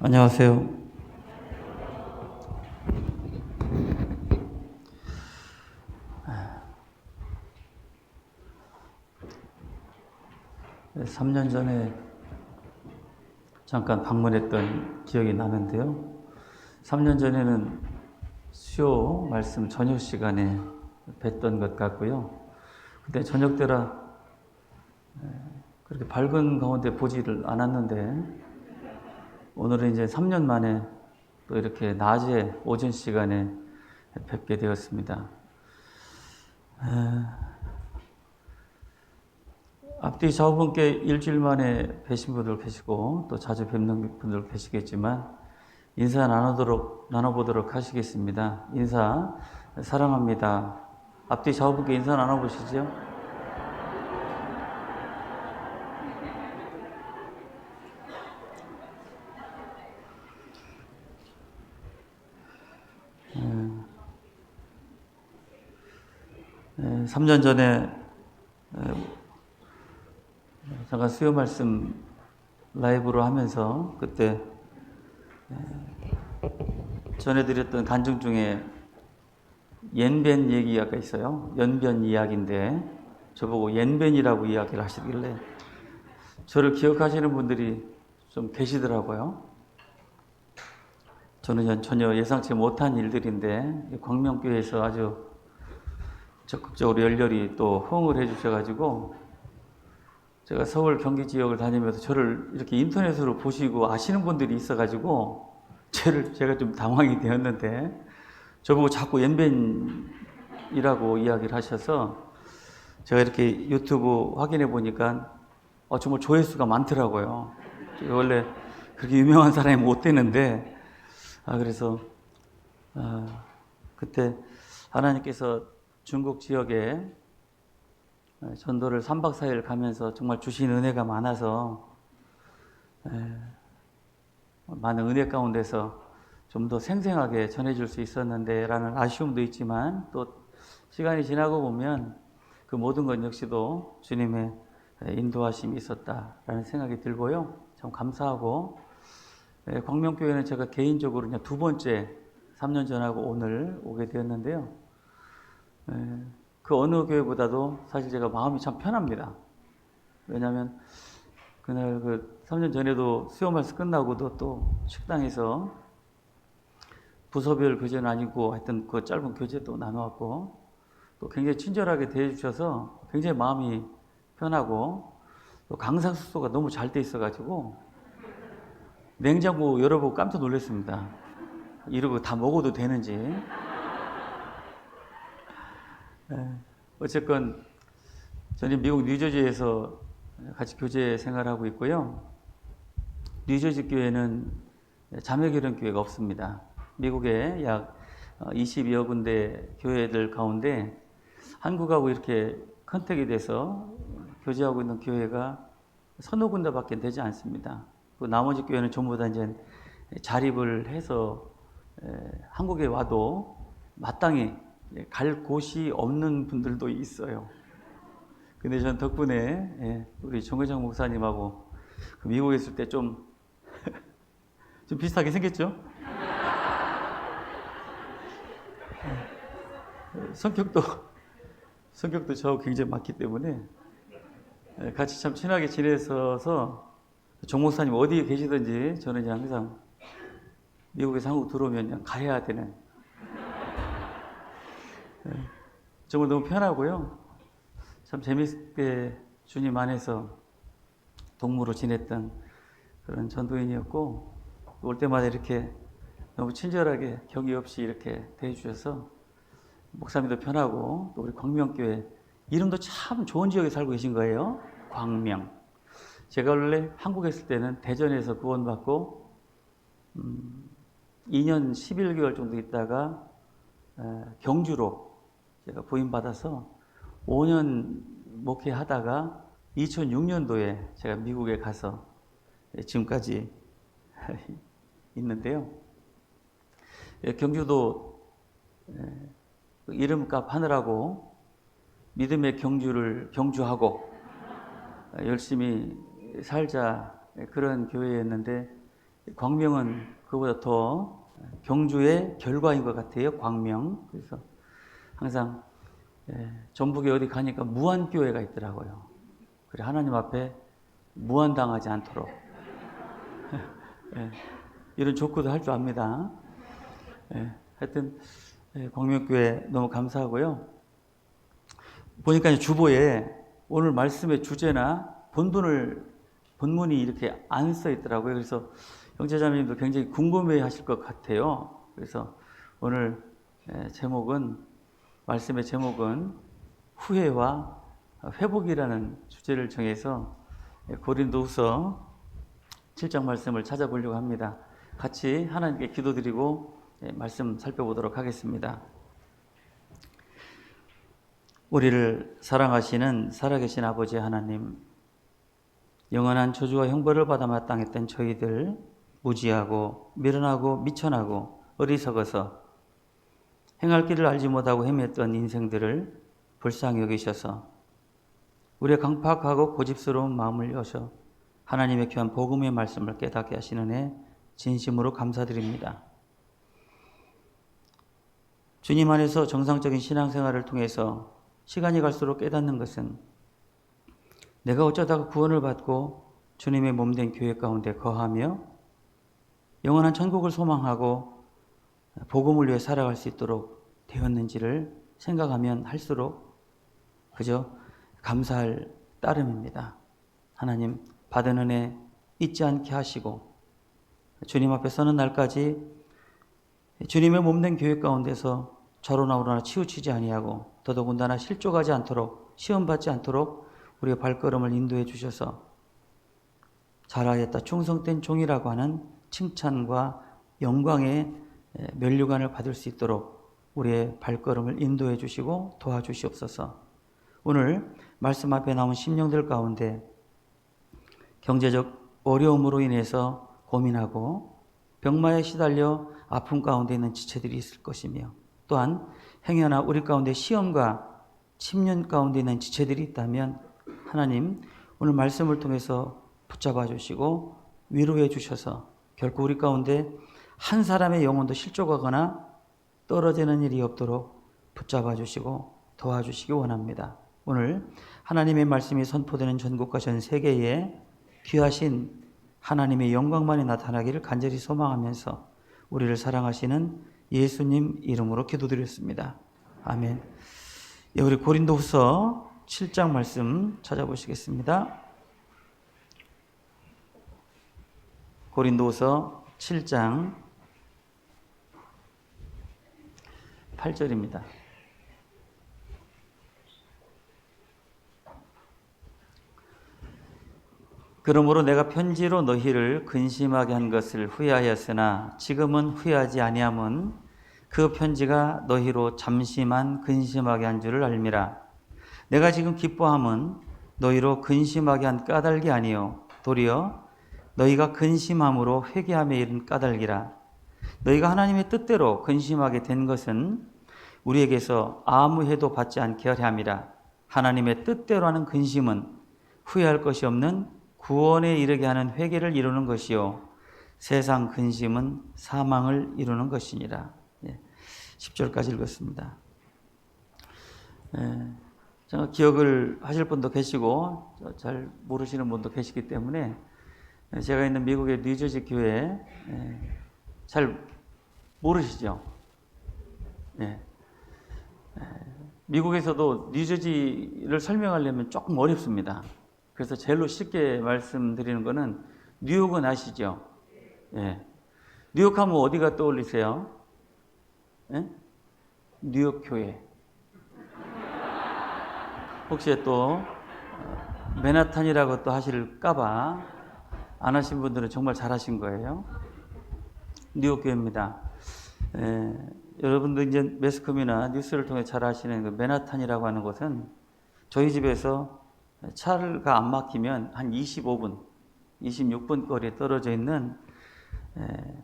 안녕하세요. 네, 3년 전에 잠깐 방문했던 기억이 나는데요. 3년 전에는 수요 말씀 저녁 시간에 뵀던 것 같고요. 그때 저녁 때라 그렇게 밝은 가운데 보지를 않았는데 오늘은 이제 3년 만에 또 이렇게 낮에 오전 시간에 뵙게 되었습니다. 앞뒤 좌우분께 일주일 만에 뵈신 분들 계시고 또 자주 뵙는 분들 계시겠지만 인사 나눠보도록 하시겠습니다. 인사 사랑합니다. 앞뒤 좌우분께 인사 나눠보시죠. 네, 3년 전에 잠깐 수요 말씀 라이브로 하면서 그때 전해드렸던 간증 중에 연변 얘기가 있어요. 연변 이야기인데 저보고 연변이라고 이야기를 하시길래 저를 기억하시는 분들이 좀 계시더라고요. 저는 전혀 예상치 못한 일들인데 광명교회에서 아주 적극적으로 열렬히 또 호응을 해주셔가지고 제가 서울 경기 지역을 다니면서 저를 이렇게 인터넷으로 보시고 아시는 분들이 있어가지고 제가 좀 당황이 되었는데 저보고 자꾸 연변이라고 이야기를 하셔서 제가 이렇게 유튜브 확인해 보니까 정말 조회수가 많더라고요. 원래 그렇게 유명한 사람이 못 되는데 그래서 그때 하나님께서 중국 지역에 전도를 3박 4일 가면서 정말 주신 은혜가 많아서 많은 은혜 가운데서 좀 더 생생하게 전해줄 수 있었는데 라는 아쉬움도 있지만 또 시간이 지나고 보면 그 모든 것 역시도 주님의 인도하심이 있었다라는 생각이 들고요. 참 감사하고 광명교회는 제가 개인적으로 그냥 두 번째 3년 전하고 오늘 오게 되었는데요. 그 어느 교회보다도 사실 제가 마음이 참 편합니다. 왜냐하면 그날 그 3년 전에도 수요 말씀 끝나고도 또 식당에서 부서별 교제는 아니고 하여튼 그 짧은 교제도 나누었고 또 굉장히 친절하게 대해주셔서 굉장히 마음이 편하고 또 강상 숙소가 너무 잘 돼 있어가지고 냉장고 열어보고 깜짝 놀랐습니다. 이러고 다 먹어도 되는지. 어쨌건 저는 미국 뉴저지에서 같이 교제 생활하고 있고요. 뉴저지 교회는 자매결연 교회가 없습니다. 미국에 약 22여 군데 교회들 가운데 한국하고 이렇게 컨택이 돼서 교제하고 있는 교회가 서너 군데밖에 되지 않습니다. 그 나머지 교회는 전부 다 이제 자립을 해서 한국에 와도 마땅히 갈 곳이 없는 분들도 있어요. 근데 전 덕분에 우리 정회장 목사님하고 미국에 있을 때 좀 비슷하게 생겼죠? 성격도 저하고 굉장히 맞기 때문에 같이 참 친하게 지내서 정 목사님 어디에 계시든지 저는 이제 항상 미국에서 한국 들어오면 그냥 가야 되는 정말 너무 편하고요. 참 재밌게 주님 안에서 동무로 지냈던 그런 전도인이었고 올 때마다 이렇게 너무 친절하게 격의 없이 이렇게 대해주셔서 목사님도 편하고 또 우리 광명교회 이름도 참 좋은 지역에 살고 계신 거예요. 광명. 제가 원래 한국에 있을 때는 대전에서 구원받고 2년 11개월 정도 있다가 경주로 제가 부임받아서 5년 목회하다가 2006년도에 제가 미국에 가서 지금까지 있는데요. 경주도 이름값 하느라고 믿음의 경주하고 열심히 살자 그런 교회였는데 광명은 그보다 더 경주의 결과인 것 같아요. 광명. 그래서 항상 전북에 어디 가니까 무한교회가 있더라고요. 그래 하나님 앞에 무한당하지 않도록 이런 조크도 할 줄 압니다. 하여튼 광명교회 너무 감사하고요. 보니까 주보에 오늘 말씀의 주제나 본문이 이렇게 안 써 있더라고요. 그래서 형제자매님도 굉장히 궁금해 하실 것 같아요. 그래서 오늘 말씀의 제목은 후회와 회복이라는 주제를 정해서 고린도후서 7장 말씀을 찾아보려고 합니다. 같이 하나님께 기도드리고 말씀 살펴보도록 하겠습니다. 우리를 사랑하시는 살아계신 아버지 하나님, 영원한 저주와 형벌을 받아 마땅했던 저희들, 무지하고 미련하고 미천하고 어리석어서 행할 길을 알지 못하고 헤맸던 인생들을 불쌍히 여기셔서 우리의 강팍하고 고집스러운 마음을 여셔 하나님의 귀한 복음의 말씀을 깨닫게 하시는 애 진심으로 감사드립니다. 주님 안에서 정상적인 신앙생활을 통해서 시간이 갈수록 깨닫는 것은 내가 어쩌다가 구원을 받고 주님의 몸된 교회 가운데 거하며 영원한 천국을 소망하고 복음을 위해 살아갈 수 있도록 되었는지를 생각하면 할수록 그저 감사할 따름입니다. 하나님 받은 은혜 잊지 않게 하시고 주님 앞에 서는 날까지 주님의 몸된 교회 가운데서 저로나 오로나 치우치지 아니하고 더더군다나 실족하지 않도록 시험받지 않도록 우리의 발걸음을 인도해 주셔서 잘하였다 충성된 종이라고 하는 칭찬과 영광의 면류관을 받을 수 있도록 우리의 발걸음을 인도해 주시고 도와주시옵소서. 오늘 말씀 앞에 나온 심령들 가운데 경제적 어려움으로 인해서 고민하고 병마에 시달려 아픔 가운데 있는 지체들이 있을 것이며 또한 행여나 우리 가운데 시험과 침륜 가운데 있는 지체들이 있다면 하나님 오늘 말씀을 통해서 붙잡아 주시고 위로해 주셔서 결코 우리 가운데 한 사람의 영혼도 실족하거나 떨어지는 일이 없도록 붙잡아 주시고 도와주시기 원합니다. 오늘 하나님의 말씀이 선포되는 전국과 전 세계에 귀하신 하나님의 영광만이 나타나기를 간절히 소망하면서 우리를 사랑하시는 예수님 이름으로 기도드렸습니다. 아멘. 우리 고린도후서 7장 말씀 찾아보시겠습니다. 고린도후서 7장 8절입니다. 그러므로 내가 편지로 너희를 근심하게 한 것을 후회하였으나 지금은 후회하지 아니함은 그 편지가 너희로 잠시만 근심하게 한 줄을 알미라. 내가 지금 기뻐함은 너희로 근심하게 한 까닭이 아니요 도리어 너희가 근심함으로 회개함에 이른 까닭이라. 너희가 하나님의 뜻대로 근심하게 된 것은 우리에게서 아무 해도 받지 않게 하려 함이라. 하나님의 뜻대로 하는 근심은 후회할 것이 없는 구원에 이르게 하는 회개를 이루는 것이요 세상 근심은 사망을 이루는 것이니라. 10절까지 읽었습니다. 기억을 하실 분도 계시고 잘 모르시는 분도 계시기 때문에 제가 있는 미국의 뉴저지 교회 잘 모르시죠? 미국에서도 뉴저지를 설명하려면 조금 어렵습니다. 그래서 제일로 쉽게 말씀드리는 거는 뉴욕은 아시죠? 뉴욕 하면 어디가 떠올리세요? 뉴욕 교회. 혹시 또 맨하탄이라고 또 하실까봐 안 하신 분들은 정말 잘하신 거예요. 뉴욕 교회입니다. 여러분도 이제 매스컴이나 뉴스를 통해 잘 아시는 그 맨하탄이라고 하는 곳은 저희 집에서 차가 안 막히면 한 25분, 26분 거리에 떨어져 있는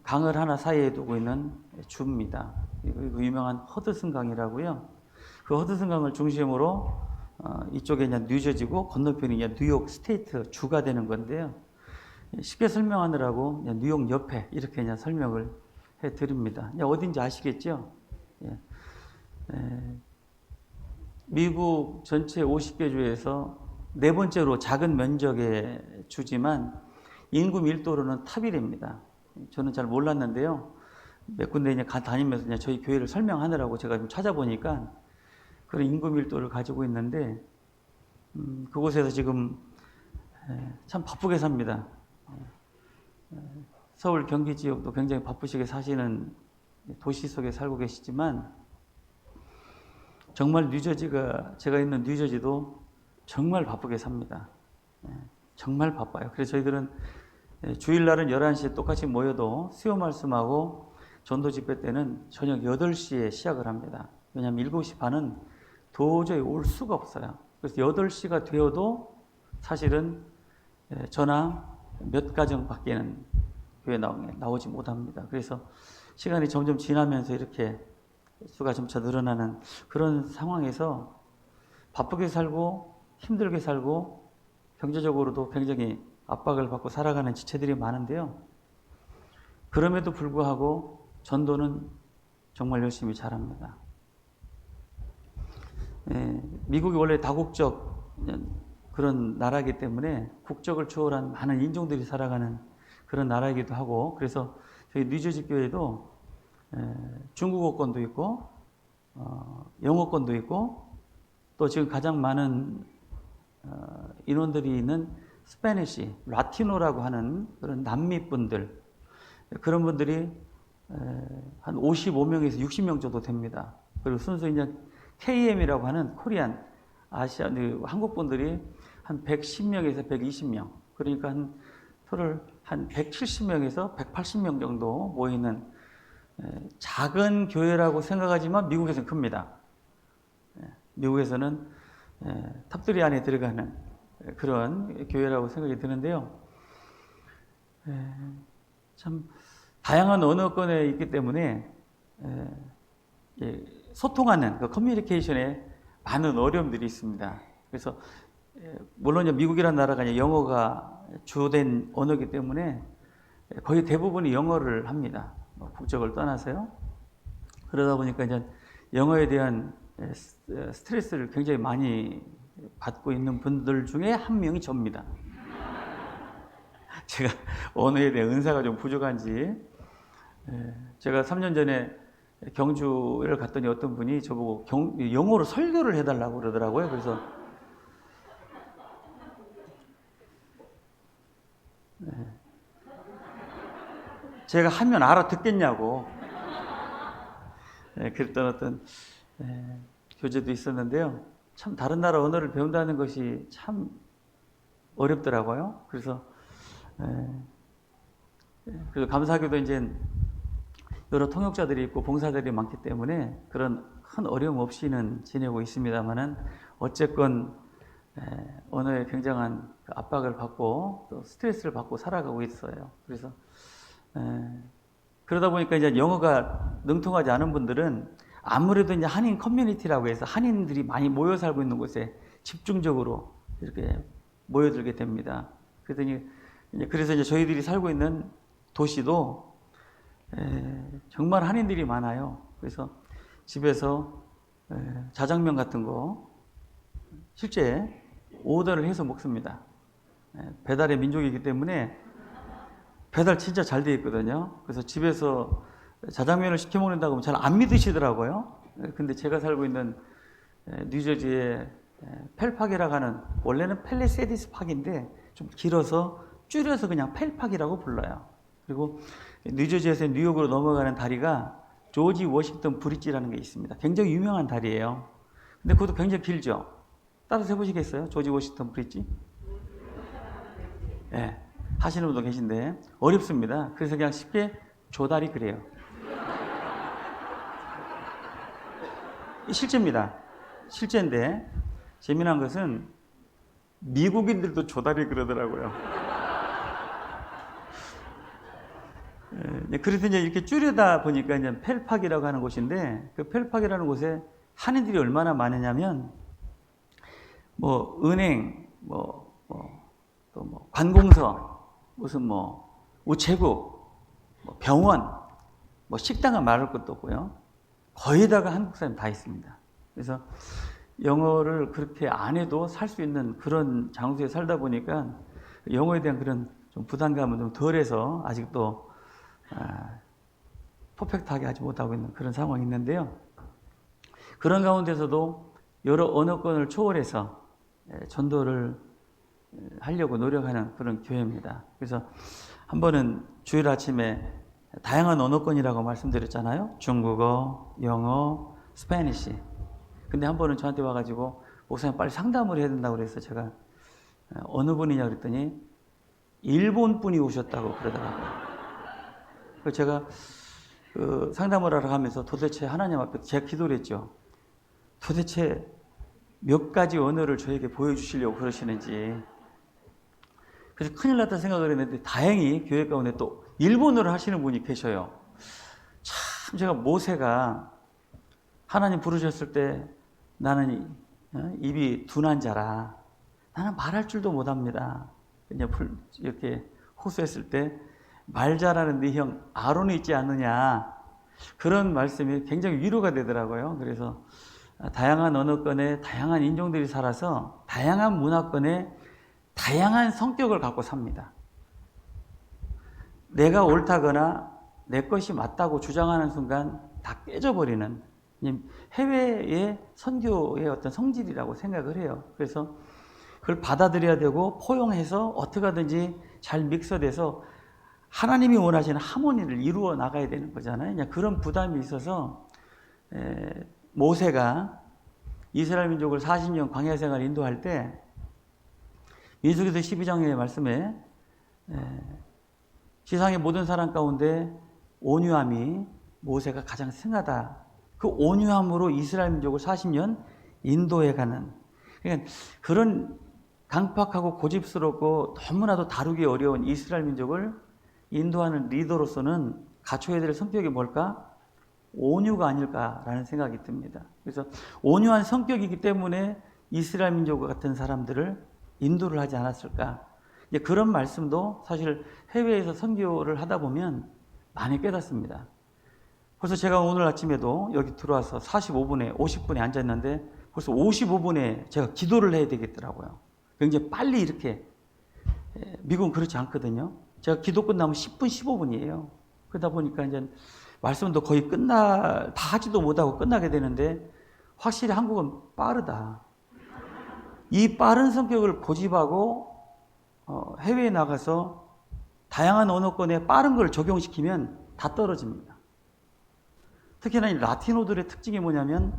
강을 하나 사이에 두고 있는 주입니다. 그 유명한 허드슨 강이라고요. 그 허드슨 강을 중심으로 이쪽에 이제 뉴저지고 건너편이 이제 뉴욕 스테이트 주가 되는 건데요. 쉽게 설명하느라고 뉴욕 옆에 이렇게 그냥 설명을 해드립니다. 어딘지 아시겠죠? 예. 미국 전체 50개 주에서 네 번째로 작은 면적의 주지만 인구 밀도로는 탑1입니다. 저는 잘 몰랐는데요. 몇 군데 이제 다니면서 그냥 저희 교회를 설명하느라고 제가 좀 찾아보니까 그런 인구 밀도를 가지고 있는데 그곳에서 지금 참 바쁘게 삽니다. 서울 경기 지역도 굉장히 바쁘시게 사시는 도시 속에 살고 계시지만 정말 제가 있는 뉴저지도 정말 바쁘게 삽니다. 정말 바빠요. 그래서 저희들은 주일날은 11시에 똑같이 모여도 수요 말씀하고 전도 집회 때는 저녁 8시에 시작을 합니다. 왜냐하면 7시 반은 도저히 올 수가 없어요. 그래서 8시가 되어도 사실은 저나 몇 가정 밖에는 교회 나오지 못합니다. 그래서 시간이 점점 지나면서 이렇게 수가 점차 늘어나는 그런 상황에서 바쁘게 살고 힘들게 살고 경제적으로도 굉장히 압박을 받고 살아가는 지체들이 많은데요. 그럼에도 불구하고 전도는 정말 열심히 잘합니다. 미국이 원래 다국적 그런 나라이기 때문에 국적을 초월한 많은 인종들이 살아가는 그런 나라이기도 하고, 그래서 저희 뉴저지 교회도 중국어권도 있고 영어권도 있고 또 지금 가장 많은 인원들이 있는 스페니시, 라티노라고 하는 그런 남미 분들, 그런 분들이 한 55명에서 60명 정도 됩니다. 그리고 순수 이제 KM이라고 하는 코리안, 아시아, 한국 분들이 한 110명에서 120명, 그러니까 한 170명에서 180명 정도 모이는 작은 교회라고 생각하지만 미국에서는 큽니다. 미국에서는 탑3 안에 들어가는 그런 교회라고 생각이 드는데요. 참 다양한 언어권에 있기 때문에 소통하는 그 커뮤니케이션에 많은 어려움들이 있습니다. 그래서 물론 미국이라는 나라가 영어가 주된 언어이기 때문에 거의 대부분이 영어를 합니다. 국적을 떠나서요. 그러다 보니까 이제 영어에 대한 스트레스를 굉장히 많이 받고 있는 분들 중에 한 명이 접니다. 제가 언어에 대한 은사가 좀 부족한지, 제가 3년 전에 경주를 갔더니 어떤 분이 저보고 영어로 설교를 해달라고 그러더라고요. 그래서 제가 하면 알아듣겠냐고 그랬던 어떤 교제도 있었는데요. 참 다른 나라 언어를 배운다는 것이 참 어렵더라고요. 그래서 감사하게도 이제 여러 통역자들이 있고 봉사들이 많기 때문에 그런 큰 어려움 없이는 지내고 있습니다만은 어쨌건 언어에 굉장한 압박을 받고 또 스트레스를 받고 살아가고 있어요. 그래서 그러다 보니까 이제 영어가 능통하지 않은 분들은 아무래도 이제 한인 커뮤니티라고 해서 한인들이 많이 모여 살고 있는 곳에 집중적으로 이렇게 모여들게 됩니다. 그래서 이제 저희들이 살고 있는 도시도 정말 한인들이 많아요. 그래서 집에서 자장면 같은 거 실제 오더를 해서 먹습니다. 배달의 민족이기 때문에 배달 진짜 잘 돼 있거든요. 그래서 집에서 자장면을 시켜 먹는다고 하면 잘 안 믿으시더라고요. 근데 제가 살고 있는 뉴저지의 펠팍이라고 하는, 원래는 펠리세디스 팍인데 좀 길어서 줄여서 그냥 펠팍이라고 불러요. 그리고 뉴저지에서 뉴욕으로 넘어가는 다리가 조지 워싱턴 브릿지라는 게 있습니다. 굉장히 유명한 다리예요. 근데 그것도 굉장히 길죠. 따라서 해보시겠어요? 조지 워싱턴 브릿지? 네, 하시는 분도 계신데 어렵습니다. 그래서 그냥 쉽게 조다리 그래요. 실제입니다. 실제인데 재미난 것은 미국인들도 조다리 그러더라고요. 그래서 이제 이렇게 줄여다 보니까 이제 펠팍이라고 하는 곳인데, 그 펠팍이라는 곳에 한인들이 얼마나 많으냐면 은행, 관공서, 무슨 뭐 우체국, 뭐 병원, 뭐 식당은 말할 것도 없고요. 거의 다가 한국 사람 다 있습니다. 그래서 영어를 그렇게 안 해도 살 수 있는 그런 장소에 살다 보니까 영어에 대한 그런 좀 부담감은 좀 덜해서 아직도 퍼펙트하게 하지 못하고 있는 그런 상황이 있는데요. 그런 가운데서도 여러 언어권을 초월해서 전도를 하려고 노력하는 그런 교회입니다. 그래서 한 번은 주일 아침에 다양한 언어권이라고 말씀드렸잖아요. 중국어, 영어, 스페니시. 근데 한 번은 저한테 와가지고 목사님 빨리 상담을 해야 된다고 그래서 제가 어느 분이냐 그랬더니 일본 분이 오셨다고 그러더라고요. 그래서 제가 그 상담을 하러 가면서 도대체 하나님 앞에 제가 기도를 했죠. 도대체 몇 가지 언어를 저에게 보여주시려고 그러시는지. 그래서 큰일 났다 생각을 했는데 다행히 교회 가운데 또 일본어를 하시는 분이 계셔요. 참 제가 모세가 하나님 부르셨을 때 나는 입이 둔한 자라 나는 말할 줄도 못합니다. 이렇게 호소했을 때 말 잘하는 네 형 아론이 있지 않느냐 그런 말씀이 굉장히 위로가 되더라고요. 그래서 다양한 언어권에 다양한 인종들이 살아서 다양한 문화권에 다양한 성격을 갖고 삽니다. 내가 옳다거나 내 것이 맞다고 주장하는 순간 다 깨져버리는 해외의 선교의 어떤 성질이라고 생각을 해요. 그래서 그걸 받아들여야 되고 포용해서 어떻게 하든지 잘 믹서돼서 하나님이 원하시는 하모니를 이루어 나가야 되는 거잖아요. 그런 부담이 있어서 모세가 이스라엘 민족을 40년 광야 생활 인도할 때 민수기서 12장의 말씀에 지상의 모든 사람 가운데 온유함이 모세가 가장 승하다. 그 온유함으로 이스라엘 민족을 40년 인도해 가는 그러니까 그런 강팍하고 고집스럽고 너무나도 다루기 어려운 이스라엘 민족을 인도하는 리더로서는 갖춰야 될 성격이 뭘까? 온유가 아닐까라는 생각이 듭니다. 그래서 온유한 성격이기 때문에 이스라엘 민족과 같은 사람들을 인도를 하지 않았을까? 이제 그런 말씀도 사실 해외에서 선교를 하다 보면 많이 깨닫습니다. 벌써 제가 오늘 아침에도 여기 들어와서 45분에 50분에 앉았는데 벌써 55분에 제가 기도를 해야 되겠더라고요. 굉장히 빨리 이렇게 미국은 그렇지 않거든요. 제가 기도 끝나면 10분, 15분이에요. 그러다 보니까 이제 말씀도 거의 다 하지도 못하고 끝나게 되는데 확실히 한국은 빠르다. 이 빠른 성격을 고집하고 해외에 나가서 다양한 언어권에 빠른 걸 적용시키면 다 떨어집니다. 특히나 이 라티노들의 특징이 뭐냐면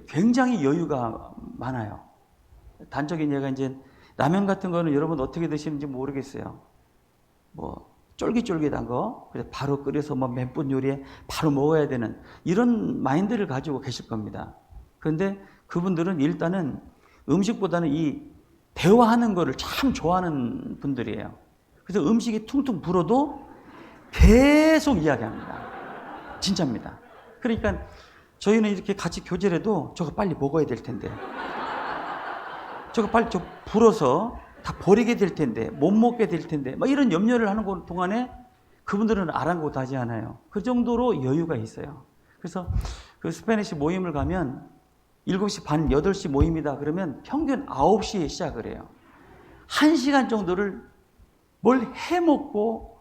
굉장히 여유가 많아요. 단적인 예가 이제 라면 같은 거는 여러분 어떻게 드시는지 모르겠어요. 뭐 쫄깃쫄깃한 거 그래서 바로 끓여서 뭐 몇 분 요리에 바로 먹어야 되는 이런 마인드를 가지고 계실 겁니다. 그런데 그분들은 일단은 음식보다는 이 대화하는 거를 참 좋아하는 분들이에요. 그래서 음식이 퉁퉁 불어도 계속 이야기합니다. 진짜입니다. 그러니까 저희는 이렇게 같이 교제를 해도 저거 빨리 먹어야 될 텐데 저거 빨리 불어서 다 버리게 될 텐데 못 먹게 될 텐데 막 이런 염려를 하는 동안에 그분들은 아랑곳하지 않아요. 그 정도로 여유가 있어요. 그래서 그 스페니시 모임을 가면 7시 반, 8시 모임이다 그러면 평균 9시에 시작을 해요. 1시간 정도를 뭘 해먹고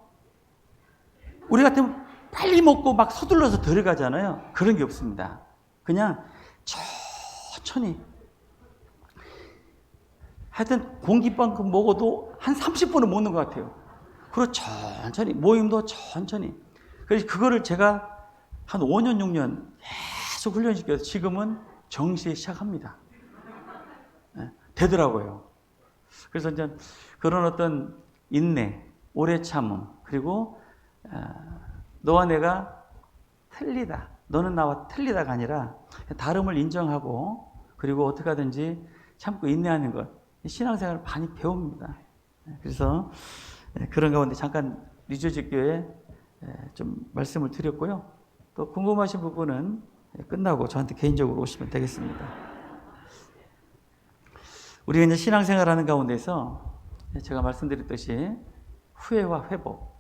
우리 같으면 빨리 먹고 막 서둘러서 들어가잖아요. 그런 게 없습니다. 그냥 천천히 하여튼 공깃만큼 먹어도 한 30분은 먹는 것 같아요. 그리고 천천히 모임도 천천히. 그래서 그거를 제가 한 5년 6년 계속 훈련시켜서 지금은 정시에 시작합니다. 네, 되더라고요. 그래서 이제 그런 어떤 인내, 오래 참음, 그리고 너와 내가 틀리다, 너는 나와 틀리다가 아니라 다름을 인정하고 그리고 어떻게 하든지 참고 인내하는 것. 신앙생활을 많이 배웁니다. 그래서 그런 가운데 잠깐 뉴저지 교회에 좀 말씀을 드렸고요. 또 궁금하신 부분은 끝나고 저한테 개인적으로 오시면 되겠습니다. 우리가 이제 신앙생활하는 가운데서 제가 말씀드렸듯이 후회와 회복.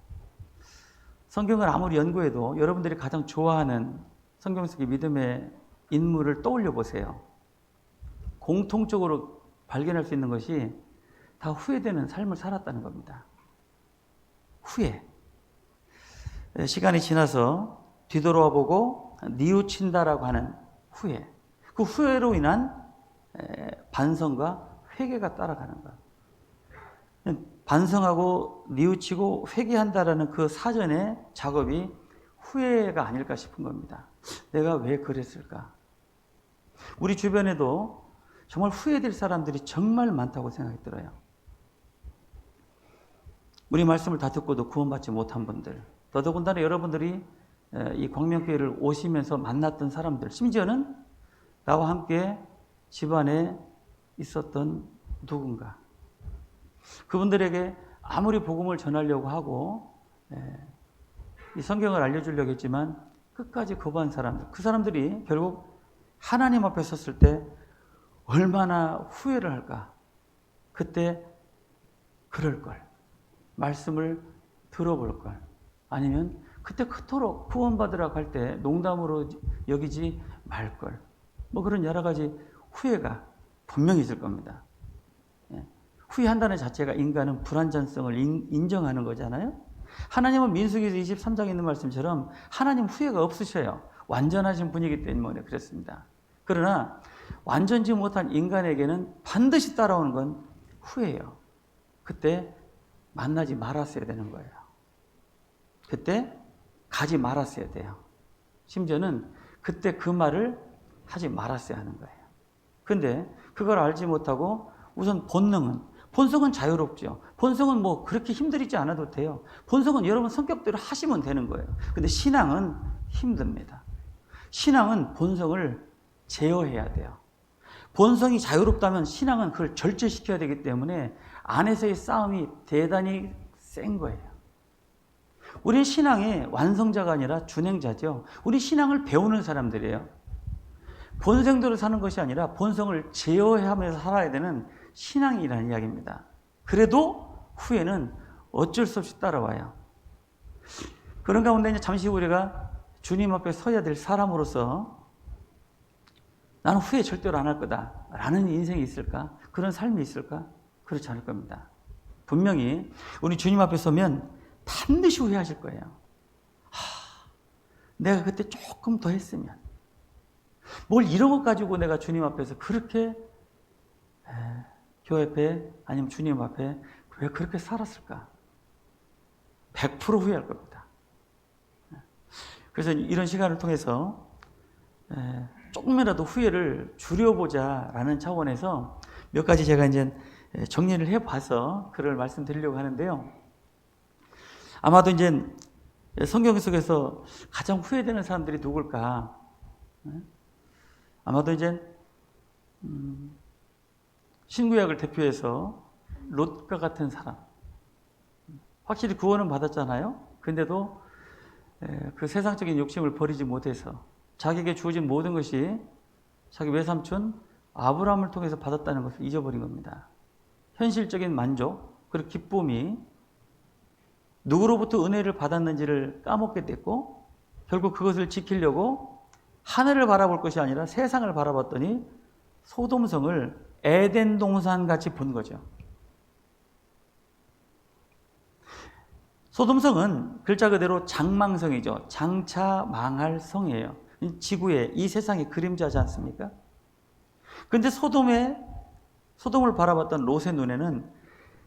성경을 아무리 연구해도 여러분들이 가장 좋아하는 성경 속의 믿음의 인물을 떠올려 보세요. 공통적으로 발견할 수 있는 것이 다 후회되는 삶을 살았다는 겁니다. 후회. 시간이 지나서 뒤돌아와 보고 뉘우친다라고 하는 후회. 그 후회로 인한 반성과 회개가 따라가는 것. 반성하고 뉘우치고 회개한다라는 그 사전의 작업이 후회가 아닐까 싶은 겁니다. 내가 왜 그랬을까? 우리 주변에도 정말 후회될 사람들이 정말 많다고 생각이 들어요. 우리 말씀을 다 듣고도 구원받지 못한 분들, 더더군다나 여러분들이 이 광명교회를 오시면서 만났던 사람들, 심지어는 나와 함께 집안에 있었던 누군가, 그분들에게 아무리 복음을 전하려고 하고 이 성경을 알려주려고 했지만 끝까지 거부한 사람들, 그 사람들이 결국 하나님 앞에 섰을 때 얼마나 후회를 할까. 그때 그럴 걸, 말씀을 들어볼 걸, 아니면 그때 그토록 구원받으라고 할 때 농담으로 여기지 말 걸, 뭐 그런 여러 가지 후회가 분명히 있을 겁니다. 후회한다는 자체가 인간은 불완전성을 인정하는 거잖아요. 하나님은 민수기 23장에 있는 말씀처럼 하나님 후회가 없으셔요. 완전하신 분이기 때문에 그렇습니다. 그러나 완전지 못한 인간에게는 반드시 따라오는 건 후회예요. 그때 만나지 말았어야 되는 거예요. 그때 가지 말았어야 돼요. 심지어는 그때 그 말을 하지 말았어야 하는 거예요. 근데 그걸 알지 못하고 우선 본성은 자유롭죠. 본성은 뭐 그렇게 힘들이지 않아도 돼요. 본성은 여러분 성격대로 하시면 되는 거예요. 근데 신앙은 힘듭니다. 신앙은 본성을 제어해야 돼요. 본성이 자유롭다면 신앙은 그걸 절제시켜야 되기 때문에 안에서의 싸움이 대단히 센 거예요. 우리 신앙의 완성자가 아니라 준행자죠. 우리 신앙을 배우는 사람들이에요. 본성대로 사는 것이 아니라 본성을 제어하면서 살아야 되는 신앙이라는 이야기입니다. 그래도 후회는 어쩔 수 없이 따라와요. 그런 가운데 이제 잠시 우리가 주님 앞에 서야 될 사람으로서 나는 후회 절대로 안 할 거다 라는 인생이 있을까? 그런 삶이 있을까? 그렇지 않을 겁니다. 분명히 우리 주님 앞에 서면 반드시 후회하실 거예요. 내가 그때 조금 더 했으면, 뭘 이런 것 가지고 내가 주님 앞에서 그렇게 교회 앞에 아니면 주님 앞에 왜 그렇게 살았을까? 100% 후회할 겁니다. 그래서 이런 시간을 통해서 조금이라도 후회를 줄여보자라는 차원에서 몇 가지 제가 이제 정리를 해봐서 그걸 말씀드리려고 하는데요. 아마도 이제 성경 속에서 가장 후회되는 사람들이 누굴까? 아마도 이제 신구약을 대표해서 롯과 같은 사람. 확실히 구원은 받았잖아요. 근데도 그 세상적인 욕심을 버리지 못해서 자기에게 주어진 모든 것이 자기 외삼촌 아브라함을 통해서 받았다는 것을 잊어버린 겁니다. 현실적인 만족, 그리고 기쁨이 누구로부터 은혜를 받았는지를 까먹게 됐고, 결국 그것을 지키려고 하늘을 바라볼 것이 아니라 세상을 바라봤더니 소돔성을 에덴 동산 같이 본 거죠. 소돔성은 글자 그대로 장망성이죠. 장차 망할 성이에요. 지구의 이 세상의 그림자지 않습니까? 그런데 소돔을 바라봤던 롯의 눈에는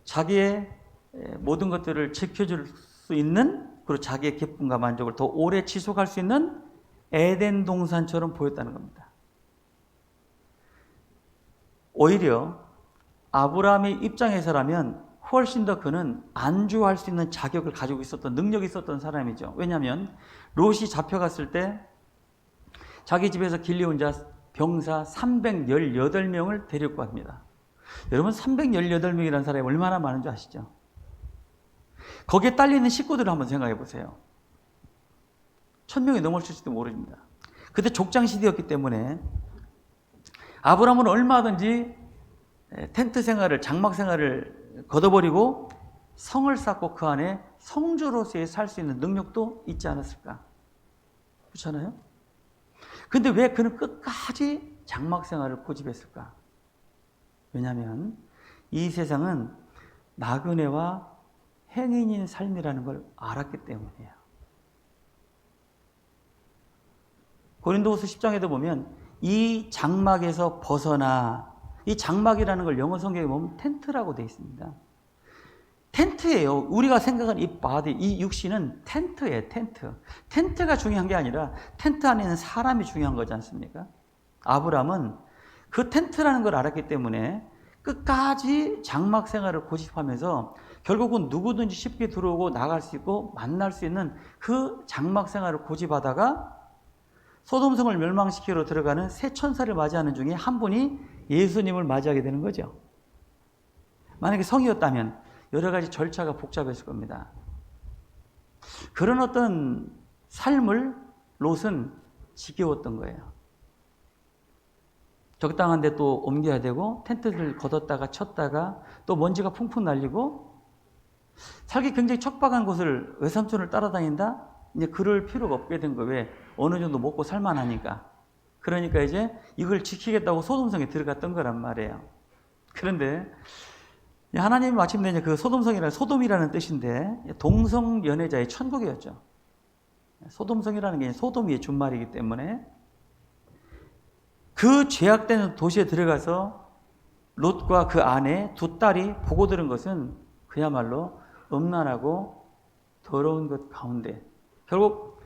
자기의 모든 것들을 지켜줄 수 있는, 그리고 자기의 기쁨과 만족을 더 오래 지속할 수 있는 에덴 동산처럼 보였다는 겁니다. 오히려 아브라함의 입장에서라면 훨씬 더 그는 안주할 수 있는 자격을 가지고 있었던, 능력이 있었던 사람이죠. 왜냐하면 롯이 잡혀갔을 때 자기 집에서 길려온 자 병사 318명을 데리고 갑니다. 여러분 318명이라는 사람이 얼마나 많은 줄 아시죠? 거기에 딸리는 식구들을 한번 생각해 보세요. 1000명이 넘었을지도 모릅니다. 그때 족장시대였기 때문에 아브라함은 얼마든지 텐트 생활을, 장막 생활을 걷어버리고 성을 쌓고 그 안에 성주로서의 살 수 있는 능력도 있지 않았을까? 그렇잖아요? 근데 왜 그는 끝까지 장막 생활을 고집했을까? 왜냐하면 이 세상은 나그네와 행인인 삶이라는 걸 알았기 때문이에요. 고린도후서 10장에도 보면 이 장막에서 벗어나, 이 장막이라는 걸 영어 성경에 보면 텐트라고 되어 있습니다. 텐트예요. 우리가 생각하는 이 바디, 이 육신은 텐트예요. 텐트. 텐트가 중요한 게 아니라 텐트 안에 있는 사람이 중요한 거지 않습니까? 아브람은 그 텐트라는 걸 알았기 때문에 끝까지 장막 생활을 고집하면서 결국은 누구든지 쉽게 들어오고 나갈 수 있고 만날 수 있는 그 장막 생활을 고집하다가 소돔성을 멸망시키러 들어가는 새 천사를 맞이하는 중에 한 분이 예수님을 맞이하게 되는 거죠. 만약에 성이었다면 여러 가지 절차가 복잡했을 겁니다. 그런 어떤 삶을 롯은 지겨웠던 거예요. 적당한 데 또 옮겨야 되고 텐트를 걷었다가 쳤다가 또 먼지가 풍풍 날리고 살기 굉장히 척박한 곳을 외삼촌을 따라다닌다? 이제 그럴 필요가 없게 된 거예요. 왜? 어느 정도 먹고 살만하니까. 그러니까 이제 이걸 지키겠다고 소돔성에 들어갔던 거란 말이에요. 그런데 하나님이 마침내 이제 그 소돔성이라는 소돔이라는 뜻인데 동성 연애자의 천국이었죠. 소돔성이라는 게 소돔이의 준말이기 때문에 그 죄악된 도시에 들어가서 롯과 그 아내 두 딸이 보고 들은 것은 그야말로 음란하고 더러운 것 가운데 결국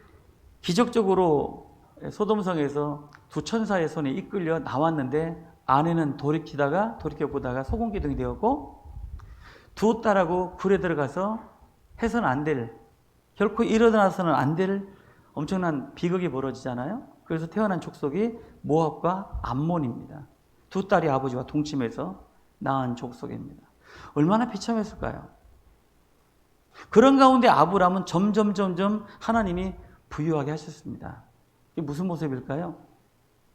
기적적으로 소돔성에서 두 천사의 손에 이끌려 나왔는데 아내는 돌이켜보다가 소금기둥이 되었고 두 딸하고 굴에 들어가서 해서는 안 될, 결코 일어나서는 안 될 엄청난 비극이 벌어지잖아요. 그래서 태어난 족속이 모압과 암몬입니다. 두 딸이 아버지와 동침해서 낳은 족속입니다. 얼마나 비참했을까요? 그런 가운데 아브람은 점점 하나님이 부유하게 하셨습니다. 이게 무슨 모습일까요?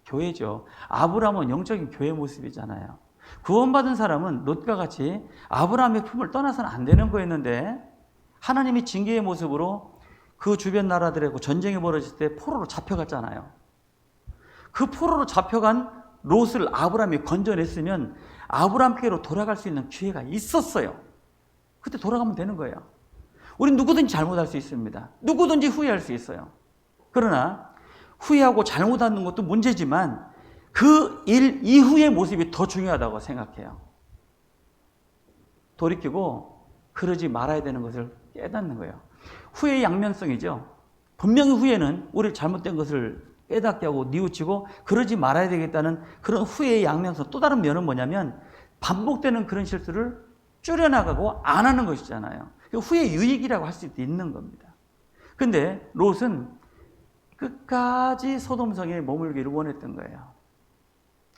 교회죠. 아브람은 영적인 교회 모습이잖아요. 구원받은 사람은 롯과 같이 아브라함의 품을 떠나서는 안 되는 거였는데 하나님이 징계의 모습으로 그 주변 나라들하고 전쟁이 벌어질 때 포로로 잡혀갔잖아요. 그 포로로 잡혀간 롯을 아브라함이 건져냈으면 아브라함께로 돌아갈 수 있는 기회가 있었어요. 그때 돌아가면 되는 거예요. 우린 누구든지 잘못할 수 있습니다. 누구든지 후회할 수 있어요. 그러나 후회하고 잘못하는 것도 문제지만 그 일 이후의 모습이 더 중요하다고 생각해요. 돌이키고 그러지 말아야 되는 것을 깨닫는 거예요. 후회의 양면성이죠. 분명히 후회는 우리 잘못된 것을 깨닫게 하고 뉘우치고 그러지 말아야 되겠다는 그런 후회의 양면성. 또 다른 면은 뭐냐면 반복되는 그런 실수를 줄여나가고 안 하는 것이잖아요. 후회 유익이라고 할 수도 있는 겁니다. 근데 롯은 끝까지 소돔성에 머물기를 원했던 거예요.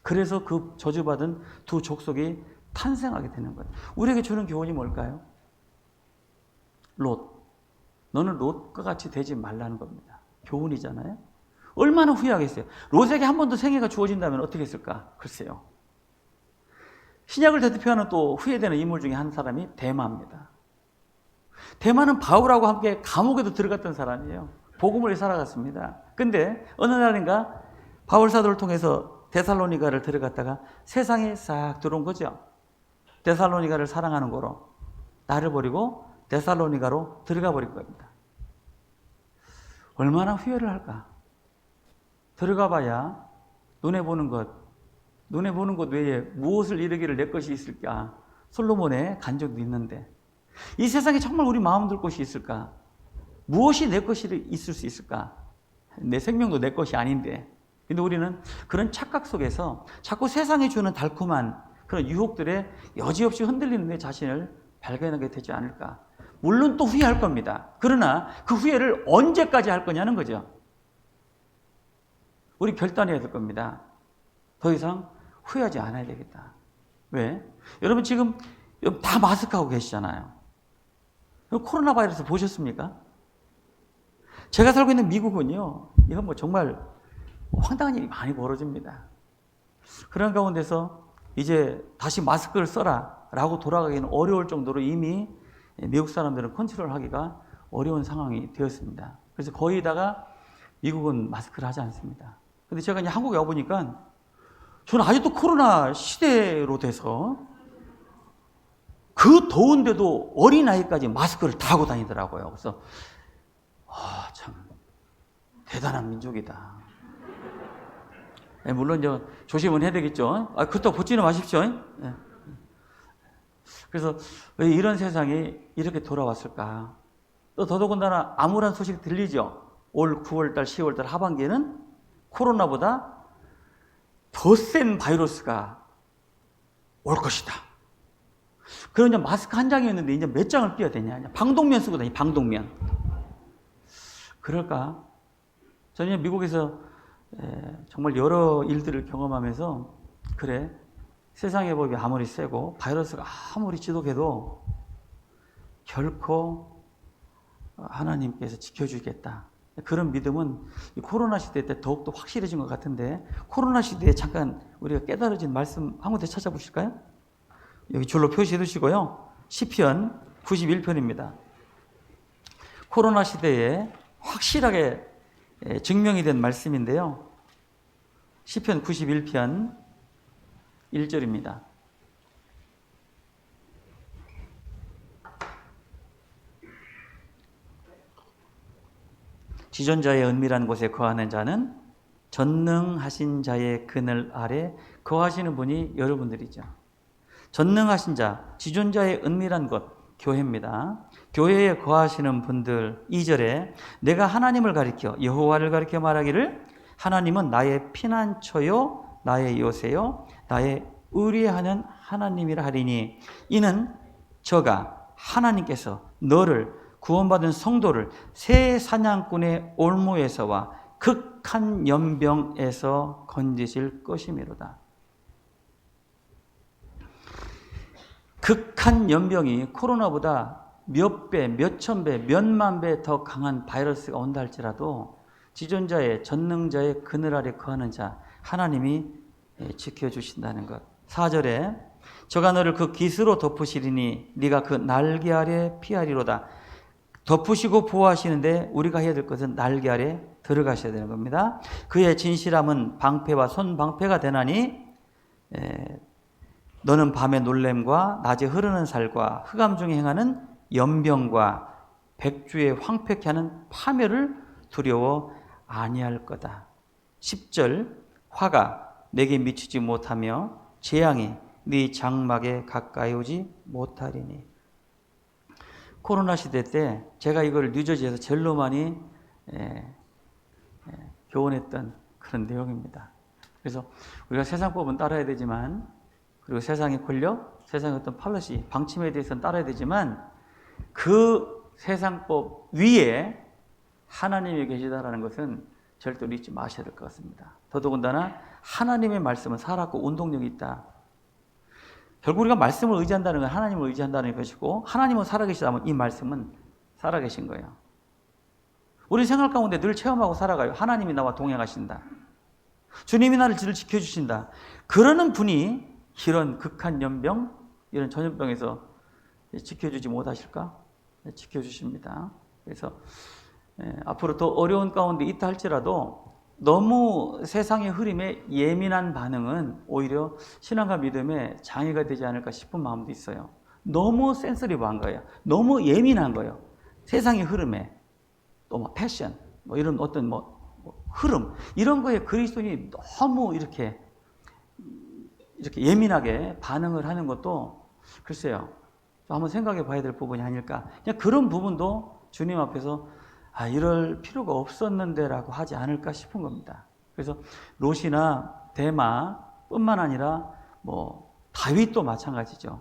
그래서 그 저주받은 두 족속이 탄생하게 되는 거예요. 우리에게 주는 교훈이 뭘까요? 롯, 너는 롯과 같이 되지 말라는 겁니다. 교훈이잖아요. 얼마나 후회하겠어요. 롯에게 한 번 더 생애가 주어진다면 어떻게 했을까? 글쎄요. 신약을 대표하는 또 후회되는 인물 중에 한 사람이 데마입니다. 데마는 바울하고 함께 감옥에도 들어갔던 사람이에요. 복음을 살아갔습니다. 근데 어느 날인가 바울 사도를 통해서 데살로니가를 들어갔다가 세상에 싹 들어온 거죠. 데살로니가를 사랑하는 거로 나를 버리고 데살로니가로 들어가 버릴 겁니다. 얼마나 후회를 할까? 들어가 봐야 눈에 보는 것 외에 무엇을 이루기를 내 것이 있을까? 솔로몬의 간증도 있는데 이 세상에 정말 우리 마음 둘 곳이 있을까? 무엇이 내 것이 있을 수 있을까? 내 생명도 내 것이 아닌데. 근데 우리는 그런 착각 속에서 자꾸 세상이 주는 달콤한 그런 유혹들에 여지없이 흔들리는 내 자신을 발견하게 되지 않을까. 물론 또 후회할 겁니다. 그러나 그 후회를 언제까지 할 거냐는 거죠. 우리 결단해야 될 겁니다. 더 이상 후회하지 않아야 되겠다. 왜? 여러분 지금 다 마스크하고 계시잖아요. 코로나 바이러스 보셨습니까? 제가 살고 있는 미국은요, 이건 뭐 정말 황당한 일이 많이 벌어집니다. 그런 가운데서 이제 다시 마스크를 써라 라고 돌아가기는 어려울 정도로 이미 미국 사람들은 컨트롤하기가 어려운 상황이 되었습니다. 그래서 거의다가 미국은 마스크를 하지 않습니다. 근데 제가 이제 한국에 와보니까 저는 아직도 코로나 시대로 돼서 그 더운데도 어린아이까지 마스크를 다 하고 다니더라고요. 그래서 참 대단한 민족이다. 물론 이제 조심은 해야 되겠죠. 그렇다고 벗지는 마십시오. 그래서 왜 이런 세상이 이렇게 돌아왔을까? 또 더더군다나 암울한 소식 들리죠. 올 9월달, 10월달 하반기에는 코로나보다 더 센 바이러스가 올 것이다. 그런 이제 마스크 한 장이었는데 이제 몇 장을 끼워야 되냐? 방독면 쓰고 다니, 방독면. 그럴까? 저는 미국에서 정말 여러 일들을 경험하면서 그래, 세상의 법이 아무리 세고 바이러스가 아무리 지독해도 결코 하나님께서 지켜주겠다. 그런 믿음은 코로나 시대 때 더욱더 확실해진 것 같은데, 코로나 시대에 잠깐 우리가 깨달아진 말씀 한 군데 찾아보실까요? 여기 줄로 표시해 두시고요. 시편 91편입니다. 코로나 시대에 확실하게 증명이 된 말씀인데요. 시편 91편 1절입니다. 지존자의 은밀한 곳에 거하는 자는 전능하신 자의 그늘 아래 거하시는 분이 여러분들이죠. 전능하신 자, 지존자의 은밀한 곳, 교회입니다. 교회에 거하시는 분들, 2절에 내가 하나님을 가리켜 여호와를 가리켜 말하기를 하나님은 나의 피난처요 나의 요새요 나의 의뢰하는 하나님이라 하리니 이는 저가 하나님께서 너를 구원받은 성도를 새 사냥꾼의 올무에서와 극한 연병에서 건지실 것이미로다. 극한 연병이 코로나보다 몇 배, 몇천 배, 몇만 배 더 강한 바이러스가 온다 할지라도 지존자의 전능자의 그늘 아래 거하는 자 하나님이 지켜주신다는 것. 4절에 저가 너를 그 깃으로 덮으시리니 네가 그 날개 아래 피하리로다. 덮으시고 보호하시는데 우리가 해야 될 것은 날개 아래 들어가셔야 되는 겁니다. 그의 진실함은 방패와 손방패가 되나니 너는 밤의 놀램과 낮에 흐르는 살과 흑암 중에 행하는 연병과 백주의 황폐케 하는 파멸을 두려워 아니할 거다. 10절 화가 내게 미치지 못하며 재앙이 네 장막에 가까이 오지 못하리니. 코로나 시대 때 제가 이걸 뉴저지에서 제일로 많이 교훈했던 그런 내용입니다. 그래서 우리가 세상법은 따라야 되지만, 그리고 세상의 권력, 세상의 어떤 팔러시, 방침에 대해서는 따라야 되지만 그 세상법 위에 하나님이 계시다라는 것은 절대로 잊지 마셔야 될 것 같습니다. 더더군다나 하나님의 말씀은 살았고 운동력이 있다. 결국 우리가 말씀을 의지한다는 건 하나님을 의지한다는 것이고, 하나님은 살아계시다면 이 말씀은 살아계신 거예요. 우리 생활 가운데 늘 체험하고 살아가요. 하나님이 나와 동행하신다. 주님이 나를 지켜주신다. 그러는 분이 이런 극한 연병, 이런 전염병에서 지켜주지 못하실까? 지켜주십니다. 그래서 앞으로 더 어려운 가운데 있다 할지라도 너무 세상의 흐름에 예민한 반응은 오히려 신앙과 믿음에 장애가 되지 않을까 싶은 마음도 있어요. 너무 센서리브한 거예요. 너무 예민한 거예요. 세상의 흐름에. 또 뭐 패션, 뭐 이런 어떤 흐름, 이런 거에 그리스도인이 너무 이렇게 예민하게 반응을 하는 것도 글쎄요, 좀 한번 생각해 봐야 될 부분이 아닐까. 그냥 그런 부분도 주님 앞에서 이럴 필요가 없었는데라고 하지 않을까 싶은 겁니다. 그래서 롯이나 대마뿐만 아니라 다윗도 마찬가지죠.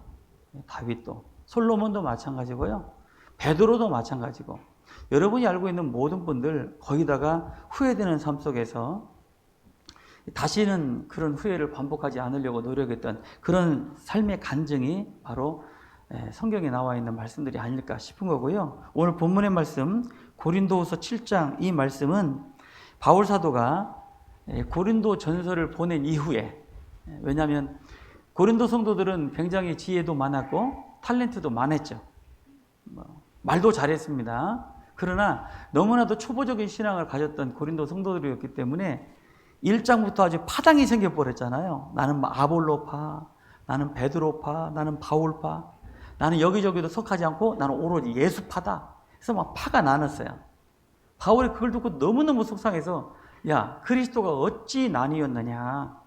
다윗도, 솔로몬도 마찬가지고요. 베드로도 마찬가지고, 여러분이 알고 있는 모든 분들 거기다가 후회되는 삶 속에서 다시는 그런 후회를 반복하지 않으려고 노력했던 그런 삶의 간증이 바로 성경에 나와 있는 말씀들이 아닐까 싶은 거고요. 오늘 본문의 말씀 고린도후서 7장, 이 말씀은 바울 사도가 고린도 전서를 보낸 이후에, 왜냐하면 고린도 성도들은 굉장히 지혜도 많았고 탤런트도 많았죠. 말도 잘했습니다. 그러나 너무나도 초보적인 신앙을 가졌던 고린도 성도들이었기 때문에 1장부터 아주 파당이 생겨버렸잖아요. 나는 아볼로파, 나는 베드로파, 나는 바울파, 나는 여기저기도 속하지 않고 나는 오로지 예수파다. 그래서 막 파가 나눴어요. 바울이 그걸 듣고 너무너무 속상해서 야, 그리스도가 어찌 나뉘었느냐.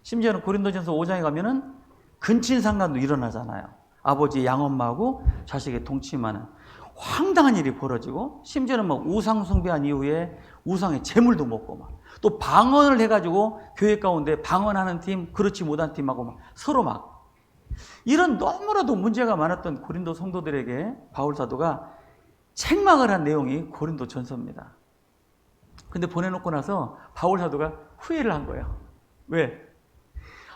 심지어는 고린도전서 5장에 가면은 근친상간도 일어나잖아요. 아버지 양엄마하고 자식의 동침하는 황당한 일이 벌어지고, 심지어는 막 우상 숭배한 이후에 우상의 제물도 먹고 막 또 방언을 해가지고 교회 가운데 방언하는 팀, 그렇지 못한 팀하고 막 서로 막 이런 너무나도 문제가 많았던 고린도 성도들에게 바울 사도가 책망을 한 내용이 고린도 전서입니다. 근데 보내놓고 나서 바울 사도가 후회를 한 거예요. 왜?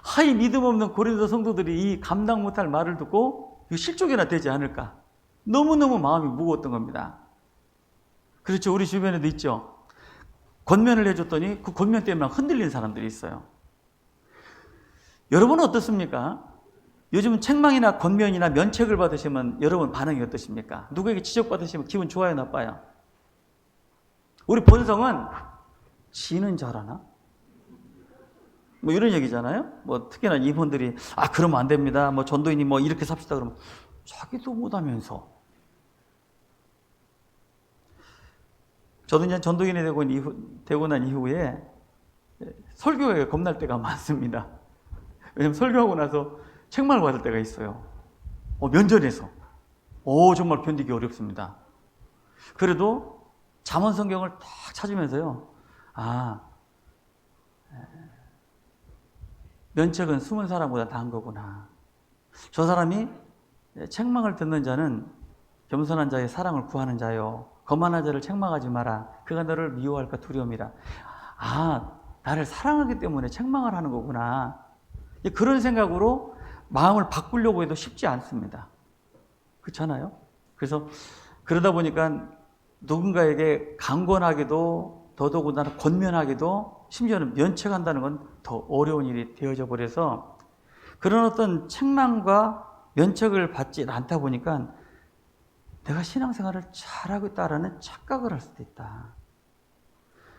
하이 믿음 없는 고린도 성도들이 이 감당 못할 말을 듣고 실족이나 되지 않을까? 너무너무 마음이 무거웠던 겁니다. 그렇죠. 우리 주변에도 있죠. 권면을 해줬더니 그 권면 때문에 흔들린 사람들이 있어요. 여러분은 어떻습니까? 요즘은 책망이나 권면이나 면책을 받으시면 여러분 반응이 어떠십니까? 누구에게 지적받으시면 기분 좋아요, 나빠요? 우리 본성은 지는 잘하나? 뭐 이런 얘기잖아요. 뭐 특히나 이분들이 그러면 안 됩니다. 뭐 전도인이 뭐 이렇게 삽시다 그러면 자기도 못하면서. 저도 이제 전도인이 되고 난 이후에 설교에 겁날 때가 많습니다. 왜냐면 설교하고 나서 책망을 받을 때가 있어요. 면전에서. 정말 견디기 어렵습니다. 그래도 잠언 성경을 딱 찾으면서요. 면책은 숨은 사람보다 나은 거구나. 저 사람이 책망을 듣는 자는 겸손한 자의 사랑을 구하는 자요. 거만한 자를 책망하지 마라. 그가 너를 미워할까 두려움이라. 나를 사랑하기 때문에 책망을 하는 거구나. 그런 생각으로 마음을 바꾸려고 해도 쉽지 않습니다. 그렇잖아요? 그래서 그러다 보니까 누군가에게 강권하기도, 더더군다나 권면하기도, 심지어는 면책한다는 건 더 어려운 일이 되어져 버려서 그런 어떤 책망과 면책을 받지 않다 보니까 내가 신앙생활을 잘하고 있다라는 착각을 할 수도 있다.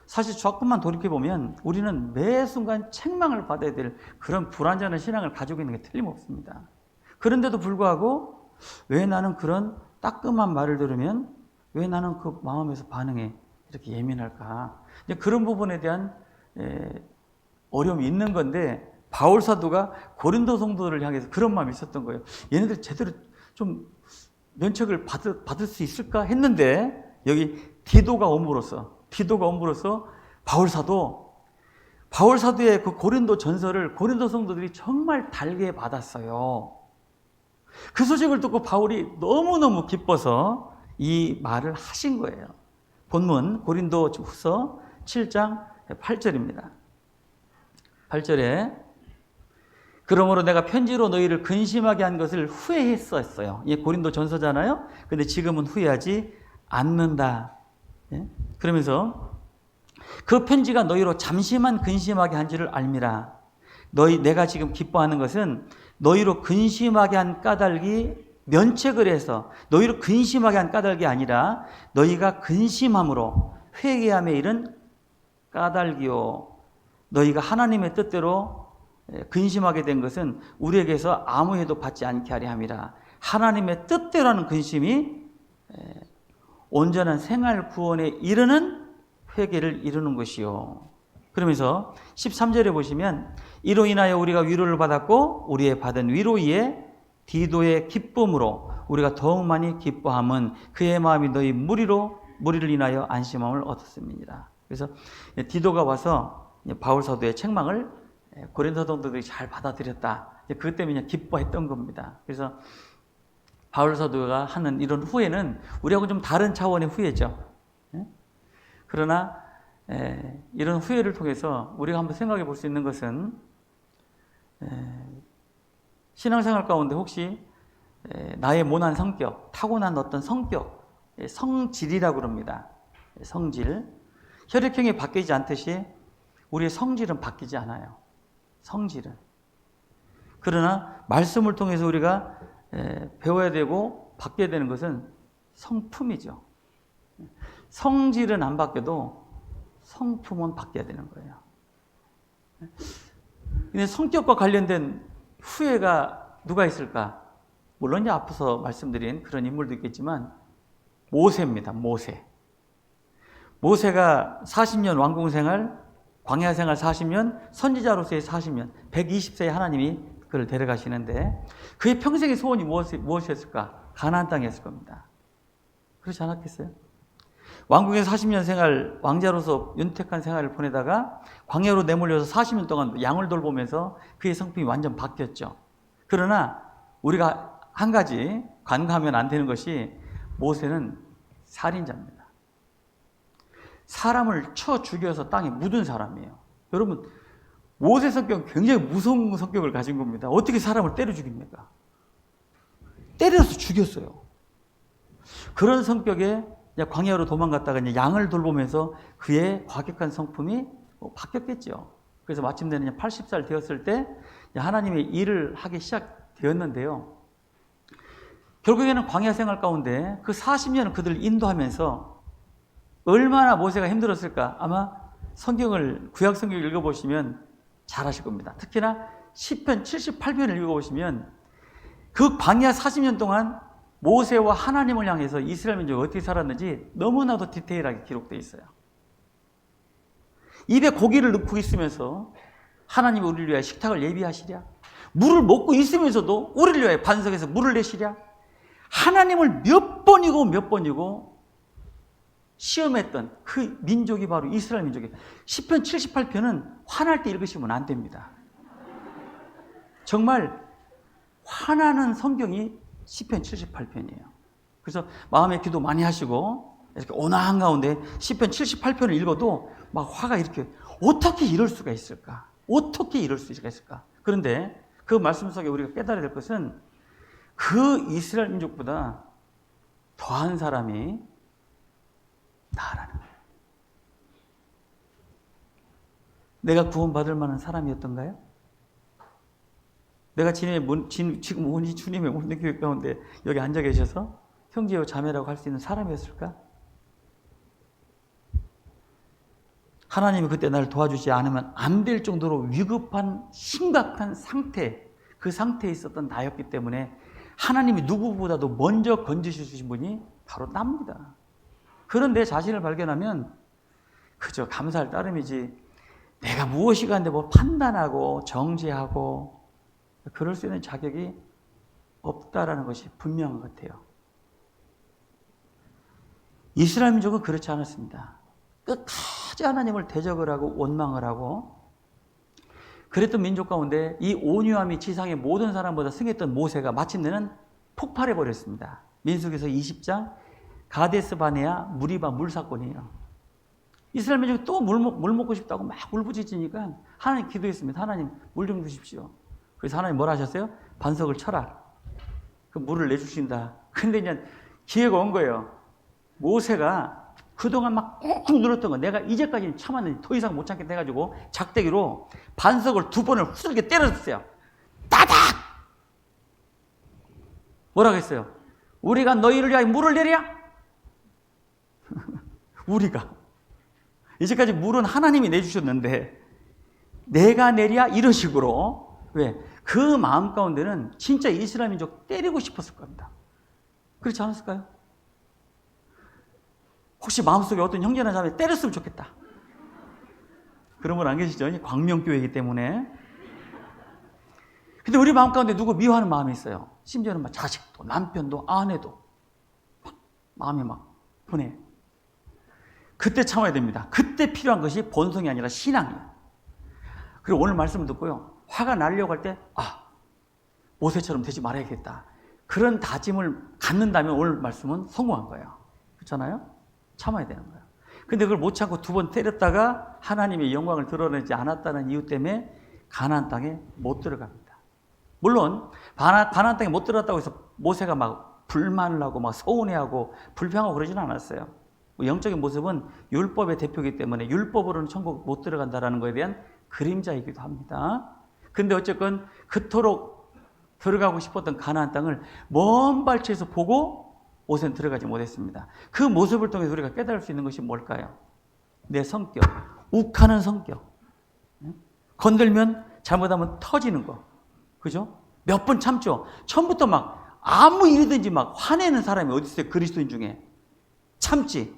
사실 조금만 돌이켜보면 우리는 매 순간 책망을 받아야 될 그런 불완전한 신앙을 가지고 있는 게 틀림없습니다. 그런데도 불구하고 왜 나는 그런 따끔한 말을 들으면 왜 나는 그 마음에서 반응에 이렇게 예민할까? 그런 부분에 대한 어려움이 있는 건데 바울 사도가 고린도 성도들을 향해서 그런 마음이 있었던 거예요. 얘네들 제대로 좀 면책을 받을 수 있을까 했는데 여기 디도가 옴으로써 바울 사도의 그 고린도 전서를 고린도 성도들이 정말 달게 받았어요. 그 소식을 듣고 바울이 너무너무 기뻐서 이 말을 하신 거예요. 본문 고린도 후서 7장 8절입니다. 8절에 그러므로 내가 편지로 너희를 근심하게 한 것을 후회했었어요. 이게 고린도 전서잖아요. 근데 지금은 후회하지 않는다. 그러면서 그 편지가 너희로 잠시만 근심하게 한 줄을 알미라. 내가 지금 기뻐하는 것은 너희로 근심하게 한 까닭이 면책을 해서 너희로 근심하게 한 까닭이 아니라 너희가 근심함으로 회개함에 이른 까닭이요. 너희가 하나님의 뜻대로 근심하게 된 것은 우리에게서 아무 해도 받지 않게 하려 함이라. 하나님의 뜻대로라는 근심이 온전한 생활 구원에 이르는 회개를 이루는 것이요. 그러면서 13절에 보시면 이로 인하여 우리가 위로를 받았고 우리의 받은 위로 위에 디도의 기쁨으로 우리가 더욱 많이 기뻐함은 그의 마음이 너희 무리를 인하여 안심함을 얻었음이니라. 그래서 디도가 와서 바울 사도의 책망을 고린도 성도들이 잘 받아들였다. 그것 때문에 기뻐했던 겁니다. 그래서 바울 사도가 하는 이런 후회는 우리하고 좀 다른 차원의 후회죠. 그러나 이런 후회를 통해서 우리가 한번 생각해 볼 수 있는 것은 신앙생활 가운데 혹시 나의 모난 성격, 타고난 어떤 성격, 성질이라고 그럽니다. 성질. 혈액형이 바뀌지 않듯이 우리의 성질은 바뀌지 않아요. 성질은. 그러나 말씀을 통해서 우리가 배워야 되고 바뀌어야 되는 것은 성품이죠. 성질은 안 바뀌어도 성품은 바뀌어야 되는 거예요. 근데 성격과 관련된 후회가 누가 있을까? 물론 이제 앞서서 말씀드린 그런 인물도 있겠지만 모세입니다. 모세가 40년 왕궁 생활, 광야 생활 40년, 선지자로서의 40년, 120세에 하나님이 그를 데려가시는데 그의 평생의 소원이 무엇이었을까? 가나안 땅이었을 겁니다. 그렇지 않았겠어요? 왕궁에 40년 생활, 왕자로서 윤택한 생활을 보내다가 광야로 내몰려서 40년 동안 양을 돌보면서 그의 성품이 완전 바뀌었죠. 그러나 우리가 한 가지 간과하면 안 되는 것이 모세는 살인자입니다. 사람을 쳐 죽여서 땅에 묻은 사람이에요. 여러분, 모세 성격은 굉장히 무서운 성격을 가진 겁니다. 어떻게 사람을 때려 죽입니까? 때려서 죽였어요. 그런 성격에 광야로 도망갔다가 이제 양을 돌보면서 그의 과격한 성품이 바뀌었겠죠. 그래서 마침내는 80살 되었을 때 하나님의 일을 하기 시작되었는데요. 결국에는 광야 생활 가운데 그 40년을 그들을 인도하면서 얼마나 모세가 힘들었을까? 아마 구약 성경을 읽어보시면 잘 아실 겁니다. 특히나 시편 78편을 읽어보시면 그 광야 40년 동안 모세와 하나님을 향해서 이스라엘 민족이 어떻게 살았는지 너무나도 디테일하게 기록되어 있어요. 입에 고기를 넣고 있으면서 하나님이 우리를 위하여 식탁을 예비하시랴. 물을 먹고 있으면서도 우리를 위하여 반석에서 물을 내시랴. 하나님을 몇 번이고 시험했던 그 민족이 바로 이스라엘 민족이에요. 시편 78편은 화날 때 읽으시면 안 됩니다. 정말 화나는 성경이 시편 78편이에요. 그래서 마음의 기도 많이 하시고 이렇게 온화한 가운데 시편 78편을 읽어도 막 화가 이렇게 어떻게 이럴 수가 있을까? 어떻게 이럴 수가 있을까? 그런데 그 말씀 속에 우리가 깨달아야 될 것은 그 이스라엘 민족보다 더한 사람이 나라는 거예요. 내가 구원받을 만한 사람이었던가요? 내가 지금 주님의 문교회 가운데 여기 앉아 계셔서 형제요 자매라고 할 수 있는 사람이었을까? 하나님이 그때 나를 도와주지 않으면 안 될 정도로 위급한 심각한 상태, 그 상태에 있었던 나였기 때문에 하나님이 누구보다도 먼저 건지셔주신 분이 바로 나입니다. 그런 내 자신을 발견하면 그저 감사할 따름이지 내가 무엇이 간데 뭐 판단하고 정죄하고 그럴 수 있는 자격이 없다라는 것이 분명한 것 같아요. 이스라엘 민족은 그렇지 않았습니다. 끝까지 하나님을 대적을 하고 원망을 하고 그랬던 민족 가운데 이 온유함이 지상의 모든 사람보다 승했던 모세가 마침내는 폭발해 버렸습니다. 민수기서 20장 가데스 바네아 무리바 물사건이에요. 이스라엘 민족이 또 물 먹고 싶다고 막 울부짖으니까 하나님 기도했습니다. 하나님 물 좀 주십시오. 그래서 하나님 뭐라 하셨어요? 반석을 쳐라. 그 물을 내주신다. 근데 이제 기회가 온 거예요. 모세가 그동안 막 꾹꾹 눌렀던 거 내가 이제까지는 참았는데 더 이상 못 참겠다 해가지고 작대기로 반석을 2번을 후들게 때렸어요. 따닥! 뭐라고 했어요? 우리가 너희를 위하여 물을 내랴? 우리가. 이제까지 물은 하나님이 내주셨는데 내가 내랴? 이런 식으로. 왜? 그 마음 가운데는 진짜 이스라엘 민족 때리고 싶었을 겁니다. 그렇지 않았을까요? 혹시 마음속에 어떤 형제나 자매 때렸으면 좋겠다. 그런 분 안 계시죠? 광명교회이기 때문에. 근데 우리 마음 가운데 누구 미워하는 마음이 있어요. 심지어는 막 자식도, 남편도, 아내도. 마음이 막 분해. 그때 참아야 됩니다. 그때 필요한 것이 본성이 아니라 신앙이에요. 그리고 오늘 말씀을 듣고요. 화가 나려고 할 때, 모세처럼 되지 말아야겠다. 그런 다짐을 갖는다면 오늘 말씀은 성공한 거예요. 그렇잖아요? 참아야 되는 거예요. 근데 그걸 못 참고 2번 때렸다가 하나님의 영광을 드러내지 않았다는 이유 때문에 가나안 땅에 못 들어갑니다. 물론 가나안 땅에 못 들어갔다고 해서 모세가 막 불만을 하고 막 서운해하고 불평하고 그러지는 않았어요. 영적인 모습은 율법의 대표이기 때문에 율법으로는 천국 못 들어간다는 것에 대한 그림자이기도 합니다. 근데 어쨌건 그토록 들어가고 싶었던 가나안 땅을 먼 발치에서 보고 옷엔 들어가지 못했습니다. 그 모습을 통해서 우리가 깨달을 수 있는 것이 뭘까요? 내 성격, 욱하는 성격. 건들면 잘못하면 터지는 거. 그죠? 몇 번 참죠. 처음부터 막 아무 일이든지 막 화내는 사람이 어디 있어요? 그리스도인 중에. 참지.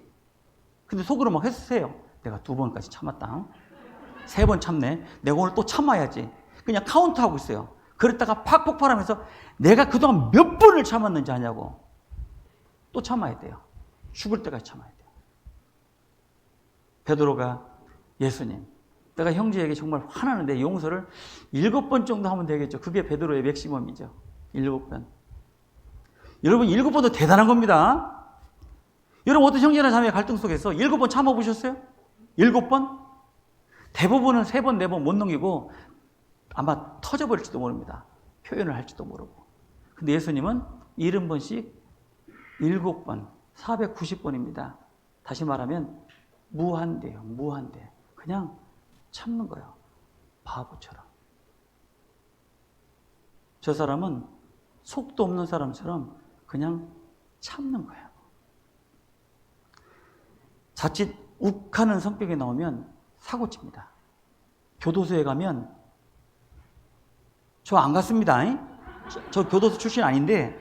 근데 속으로 막 했으세요. 내가 2번까지 참았다. 3번 참네. 내가 오늘 또 참아야지. 그냥 카운트하고 있어요. 그랬다가 팍 폭발하면서 내가 그동안 몇 번을 참았는지 아냐고. 또 참아야 돼요. 죽을 때까지 참아야 돼요. 베드로가 예수님, 내가 형제에게 정말 화나는데 용서를 7번 정도 하면 되겠죠. 그게 베드로의 맥시멈이죠. 7번. 여러분 7번도 대단한 겁니다. 여러분 어떤 형제나 자매의 갈등 속에서 7번 참아보셨어요? 7번? 대부분은 3번, 4번 못 넘기고 아마 터져버릴지도 모릅니다. 표현을 할지도 모르고. 근데 예수님은 70번씩 7번, 490번입니다. 다시 말하면 무한대요. 무한대. 그냥 참는 거예요. 바보처럼. 저 사람은 속도 없는 사람처럼 그냥 참는 거예요. 자칫 욱하는 성격이 나오면 사고칩니다. 교도소에 가면 저 안 갔습니다. 저 교도소 출신 아닌데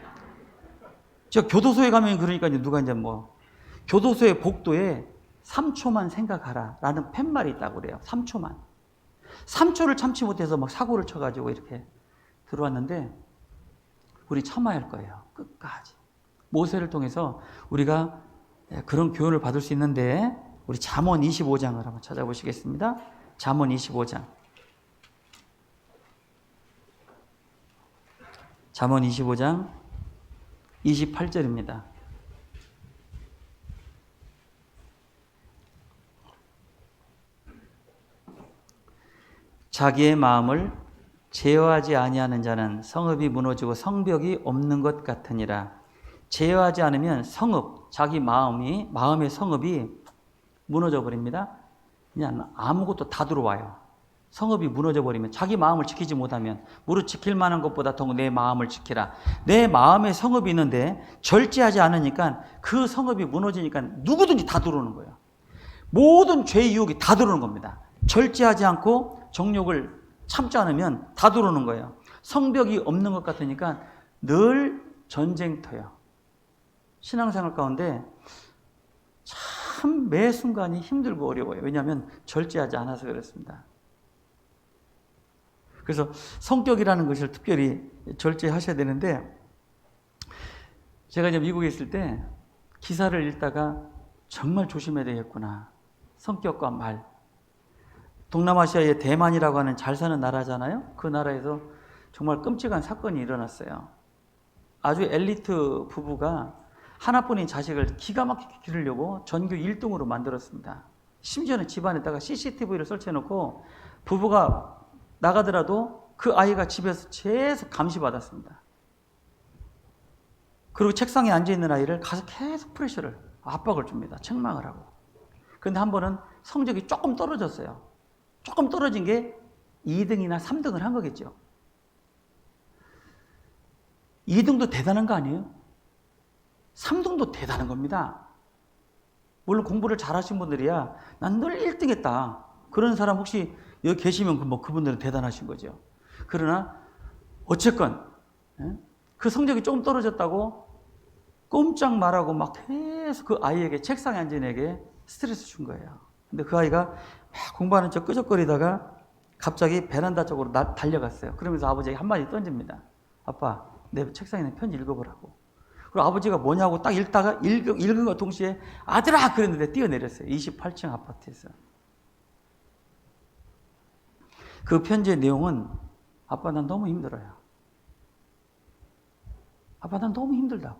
저 교도소에 가면 그러니까 이제 누가 이제 뭐 교도소의 복도에 3초만 생각하라 라는 팻말이 있다고 그래요. 3초만. 3초를 참지 못해서 막 사고를 쳐가지고 이렇게 들어왔는데 우리 참아야 할 거예요. 끝까지. 모세를 통해서 우리가 그런 교훈을 받을 수 있는데 우리 잠언 25장을 한번 찾아보시겠습니다. 잠언 25장. 잠언 25장 28절입니다. 자기의 마음을 제어하지 아니하는 자는 성읍이 무너지고 성벽이 없는 것 같으니라. 제어하지 않으면 성읍, 자기 마음의 성읍이 무너져 버립니다. 그냥 아무것도 다 들어와요. 성읍이 무너져 버리면 자기 마음을 지키지 못하면 무릇 지킬 만한 것보다 더 내 마음을 지키라. 내 마음에 성읍이 있는데 절제하지 않으니까 그 성읍이 무너지니까 누구든지 다 들어오는 거예요. 모든 죄의 유혹이 다 들어오는 겁니다. 절제하지 않고 정욕을 참지 않으면 다 들어오는 거예요. 성벽이 없는 것 같으니까 늘 전쟁터예요. 신앙생활 가운데 참 매 순간이 힘들고 어려워요. 왜냐하면 절제하지 않아서 그렇습니다. 그래서 성격이라는 것을 특별히 절제하셔야 되는데 제가 이제 미국에 있을 때 기사를 읽다가 정말 조심해야 되겠구나. 성격과 말. 동남아시아의 대만이라고 하는 잘 사는 나라잖아요. 그 나라에서 정말 끔찍한 사건이 일어났어요. 아주 엘리트 부부가 하나뿐인 자식을 기가 막히게 기르려고 전교 1등으로 만들었습니다. 심지어는 집안에다가 CCTV를 설치해놓고 부부가 나가더라도 그 아이가 집에서 계속 감시받았습니다. 그리고 책상에 앉아있는 아이를 가서 계속 프레셔를, 압박을 줍니다. 책망을 하고. 그런데 한 번은 성적이 조금 떨어졌어요. 조금 떨어진 게 2등이나 3등을 한 거겠죠. 2등도 대단한 거 아니에요? 3등도 대단한 겁니다. 물론 공부를 잘하신 분들이야 난 늘 1등 했다. 그런 사람 혹시 여기 계시면 그분들은 대단하신 거죠. 그러나 어쨌건 그 성적이 조금 떨어졌다고 꼼짝 말하고 막 계속 그 아이에게 책상에 앉은 애에게 스트레스 준 거예요. 근데 그 아이가 막 공부하는 척 끄적거리다가 갑자기 베란다 쪽으로 달려갔어요. 그러면서 아버지에게 한마디 던집니다. 아빠, 내 책상에 있는 편지 읽어보라고. 그리고 아버지가 뭐냐고 딱 읽다가 읽은 것 동시에 아들아! 그랬는데 뛰어내렸어요. 28층 아파트에서. 그 편지의 내용은 아빠 난 너무 힘들어요. 아빠 난 너무 힘들다고.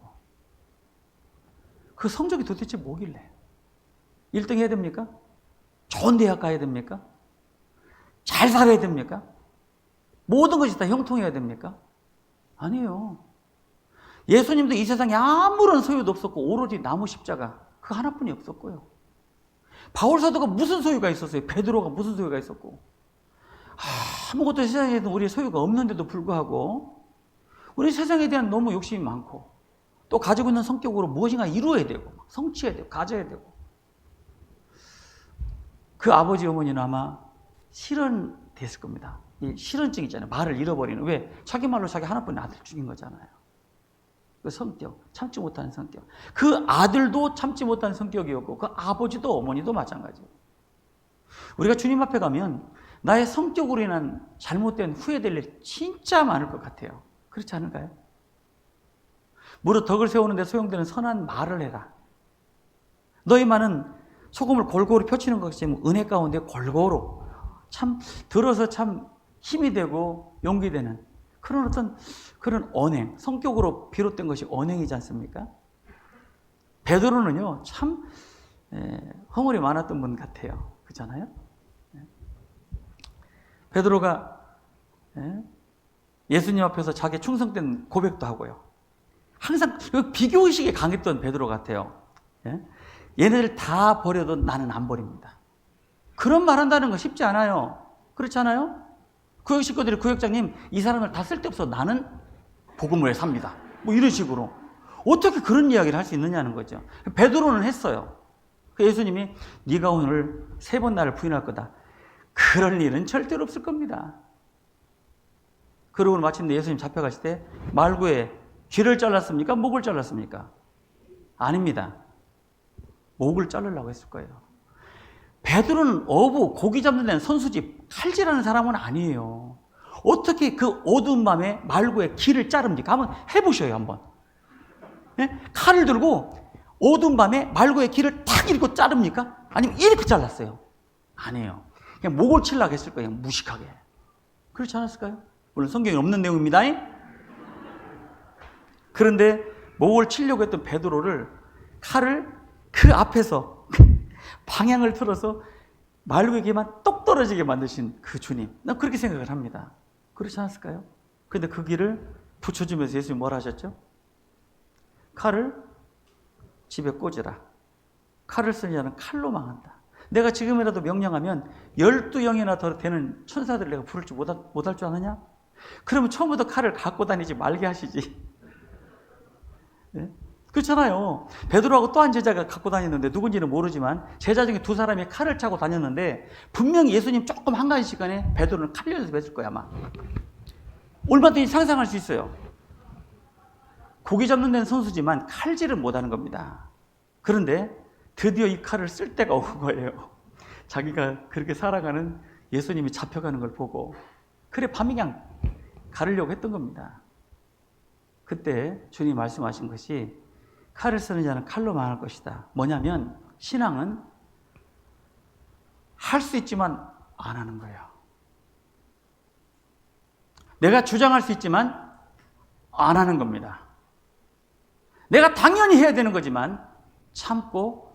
그 성적이 도대체 뭐길래? 1등 해야 됩니까? 좋은 대학 가야 됩니까? 잘 살아야 됩니까? 모든 것이 다 형통해야 됩니까? 아니에요. 예수님도 이 세상에 아무런 소유도 없었고 오로지 나무 십자가 그 하나뿐이 없었고요. 바울 사도가 무슨 소유가 있었어요? 베드로가 무슨 소유가 있었고 아무것도 세상에는 우리의 소유가 없는데도 불구하고 우리 세상에 대한 너무 욕심이 많고 또 가지고 있는 성격으로 무엇인가 이루어야 되고 성취해야 되고 가져야 되고 그 아버지 어머니는 아마 실현됐을 겁니다. 이 실현증 있잖아요. 말을 잃어버리는. 왜? 자기 말로 자기 하나뿐인 아들 죽인 거잖아요. 그 성격, 참지 못하는 성격. 그 아들도 참지 못하는 성격이었고 그 아버지도 어머니도 마찬가지예요. 우리가 주님 앞에 가면 나의 성격으로 인한 잘못된 후회될 일 진짜 많을 것 같아요. 그렇지 않을까요? 무릇 덕을 세우는데 소용되는 선한 말을 해라. 너희 말은 소금을 골고루 펴치는 것이 은혜 가운데 골고루 참 들어서 참 힘이 되고 용기 되는 그런 어떤 그런 언행, 성격으로 비롯된 것이 언행이지 않습니까? 베드로는요 참 허물이 많았던 분 같아요. 그렇잖아요? 베드로가 예수님 앞에서 자기 충성된 고백도 하고요. 항상 비교의식이 강했던 베드로 같아요. 얘네들 다 버려도 나는 안 버립니다. 그런 말 한다는 거 쉽지 않아요. 그렇지 않아요? 구역 식구들이 구역장님 이 사람을 다 쓸데없어 나는 복음을 삽니다. 뭐 이런 식으로. 어떻게 그런 이야기를 할 수 있느냐는 거죠. 베드로는 했어요. 예수님이 네가 오늘 3번 나를 부인할 거다. 그런 일은 절대로 없을 겁니다. 그러고 마침내 예수님 잡혀가실 때 말구에 귀를 잘랐습니까? 목을 잘랐습니까? 아닙니다. 목을 자르려고 했을 거예요. 베드로는 어부, 고기 잡는 데는 선수집, 칼질하는 사람은 아니에요. 어떻게 그 어두운 밤에 말구에 귀를 자릅니까? 한번 해보셔요, 한번. 네? 칼을 들고 어두운 밤에 말구에 귀를 탁 이렇게 자릅니까? 아니면 이렇게 잘랐어요? 아니에요. 그냥 목을 치려고 했을 거예요, 무식하게. 그렇지 않았을까요? 물론 성경에 없는 내용입니다. 그런데 목을 치려고 했던 베드로를 칼을 그 앞에서 방향을 틀어서 말구에게만 똑 떨어지게 만드신 그 주님. 난 그렇게 생각을 합니다. 그렇지 않았을까요? 그런데 그 길을 붙여주면서 예수님이 뭐라 하셨죠? 칼을 집에 꽂으라. 칼을 쓰는 자는 칼로 망한다. 내가 지금이라도 명령하면 12영이나 더 되는 천사들을 내가 부를 줄 못할 줄 아느냐? 그러면 처음부터 칼을 갖고 다니지 말게 하시지. 네? 그렇잖아요. 베드로하고 또 한 제자가 갖고 다녔는데 누군지는 모르지만 제자 중에 2사람이 칼을 차고 다녔는데 분명히 예수님 조금 한가한 시간에 베드로는 칼 연습했을 거야 아마. 얼마든지 상상할 수 있어요. 고기 잡는 데는 선수지만 칼질은 못하는 겁니다. 그런데 드디어 이 칼을 쓸 때가 온 거예요. 자기가 그렇게 살아가는 예수님이 잡혀가는 걸 보고 그래 밤이 그냥 가르려고 했던 겁니다. 그때 주님이 말씀하신 것이 칼을 쓰는 자는 칼로 망할 것이다. 뭐냐면 신앙은 할 수 있지만 안 하는 거예요. 내가 주장할 수 있지만 안 하는 겁니다. 내가 당연히 해야 되는 거지만 참고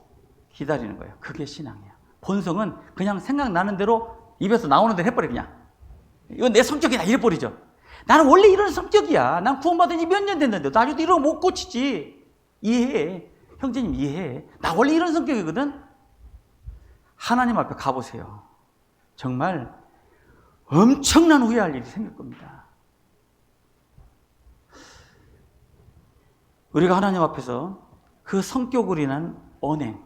기다리는 거예요. 그게 신앙이에요. 본성은 그냥 생각나는 대로 입에서 나오는 대로 해버려 그냥. 이건 내 성격이다 이래버리죠. 나는 원래 이런 성격이야. 난 구원받은 지 몇 년 됐는데 나중에도 이런 거 못 고치지. 이해해. 형제님 이해해. 나 원래 이런 성격이거든. 하나님 앞에 가보세요. 정말 엄청난 후회할 일이 생길 겁니다. 우리가 하나님 앞에서 그 성격으로 인한 언행.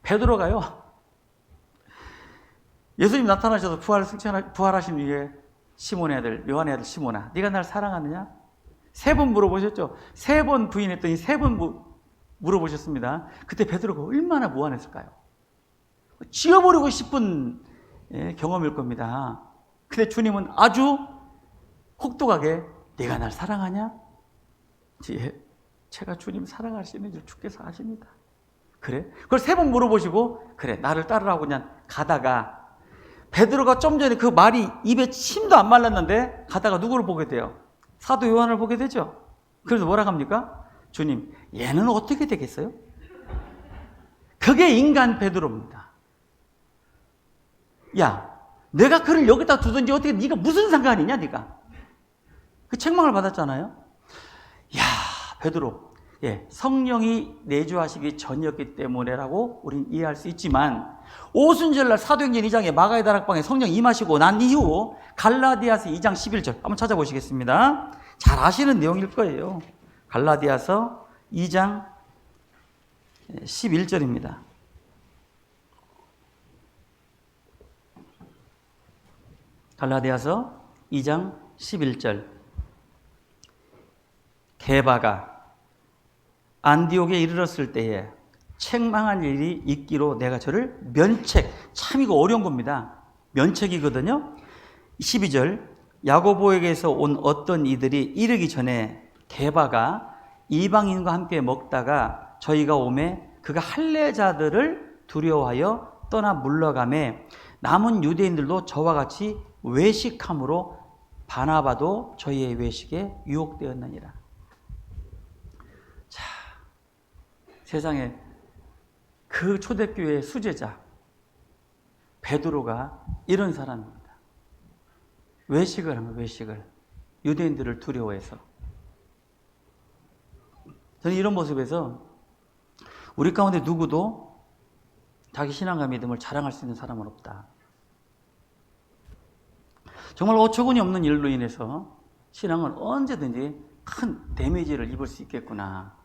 베드로가요. 예수님 나타나셔서 부활하신 이후에 시몬의 아들, 요한의 아들 시몬아, 네가 날 사랑하느냐? 3번 물어보셨죠? 3번 부인했더니 3번 물어보셨습니다. 그때 베드로가 얼마나 무안했을까요? 지어버리고 싶은 경험일 겁니다. 근데 주님은 아주 혹독하게 네가 날 사랑하냐? 제가 주님 사랑하시는 줄 주께서 아십니다. 그래? 그걸 3번 물어보시고 그래 나를 따르라고 그냥 가다가 베드로가 좀 전에 그 말이 입에 침도 안 말랐는데 가다가 누구를 보게 돼요? 사도 요한을 보게 되죠. 그래서 뭐라 합니까? 주님, 얘는 어떻게 되겠어요? 그게 인간 베드로입니다. 야, 내가 그를 여기다 두든지 어떻게 네가 무슨 상관이냐 네가. 그 책망을 받았잖아요. 야, 베드로. 예, 성령이 내주하시기 전이었기 때문에라고 우리는 이해할 수 있지만 오순절날 사도행전 2장에 마가의 다락방에 성령 임하시고 난 이후 갈라디아서 2장 11절 한번 찾아보시겠습니다. 잘 아시는 내용일 거예요. 갈라디아서 2장 11절입니다. 갈라디아서 2장 11절. 게바가 안디옥에 이르렀을 때에 책망할 일이 있기로 내가 저를 면책, 참 이거 어려운 겁니다. 면책이거든요. 12절. 야고보에게서 온 어떤 이들이 이르기 전에 게바가 이방인과 함께 먹다가 저희가 오매 그가 할례자들을 두려워하여 떠나 물러가매 남은 유대인들도 저와 같이 외식함으로 바나바도 저희의 외식에 유혹되었느니라. 자, 세상에 그 초대교회의 수제자 베드로가 이런 사람입니다. 외식을 하면 외식을 유대인들을 두려워해서. 저는 이런 모습에서 우리 가운데 누구도 자기 신앙과 믿음을 자랑할 수 있는 사람은 없다. 정말 어처구니 없는 일로 인해서 신앙은 언제든지 큰 데미지를 입을 수 있겠구나.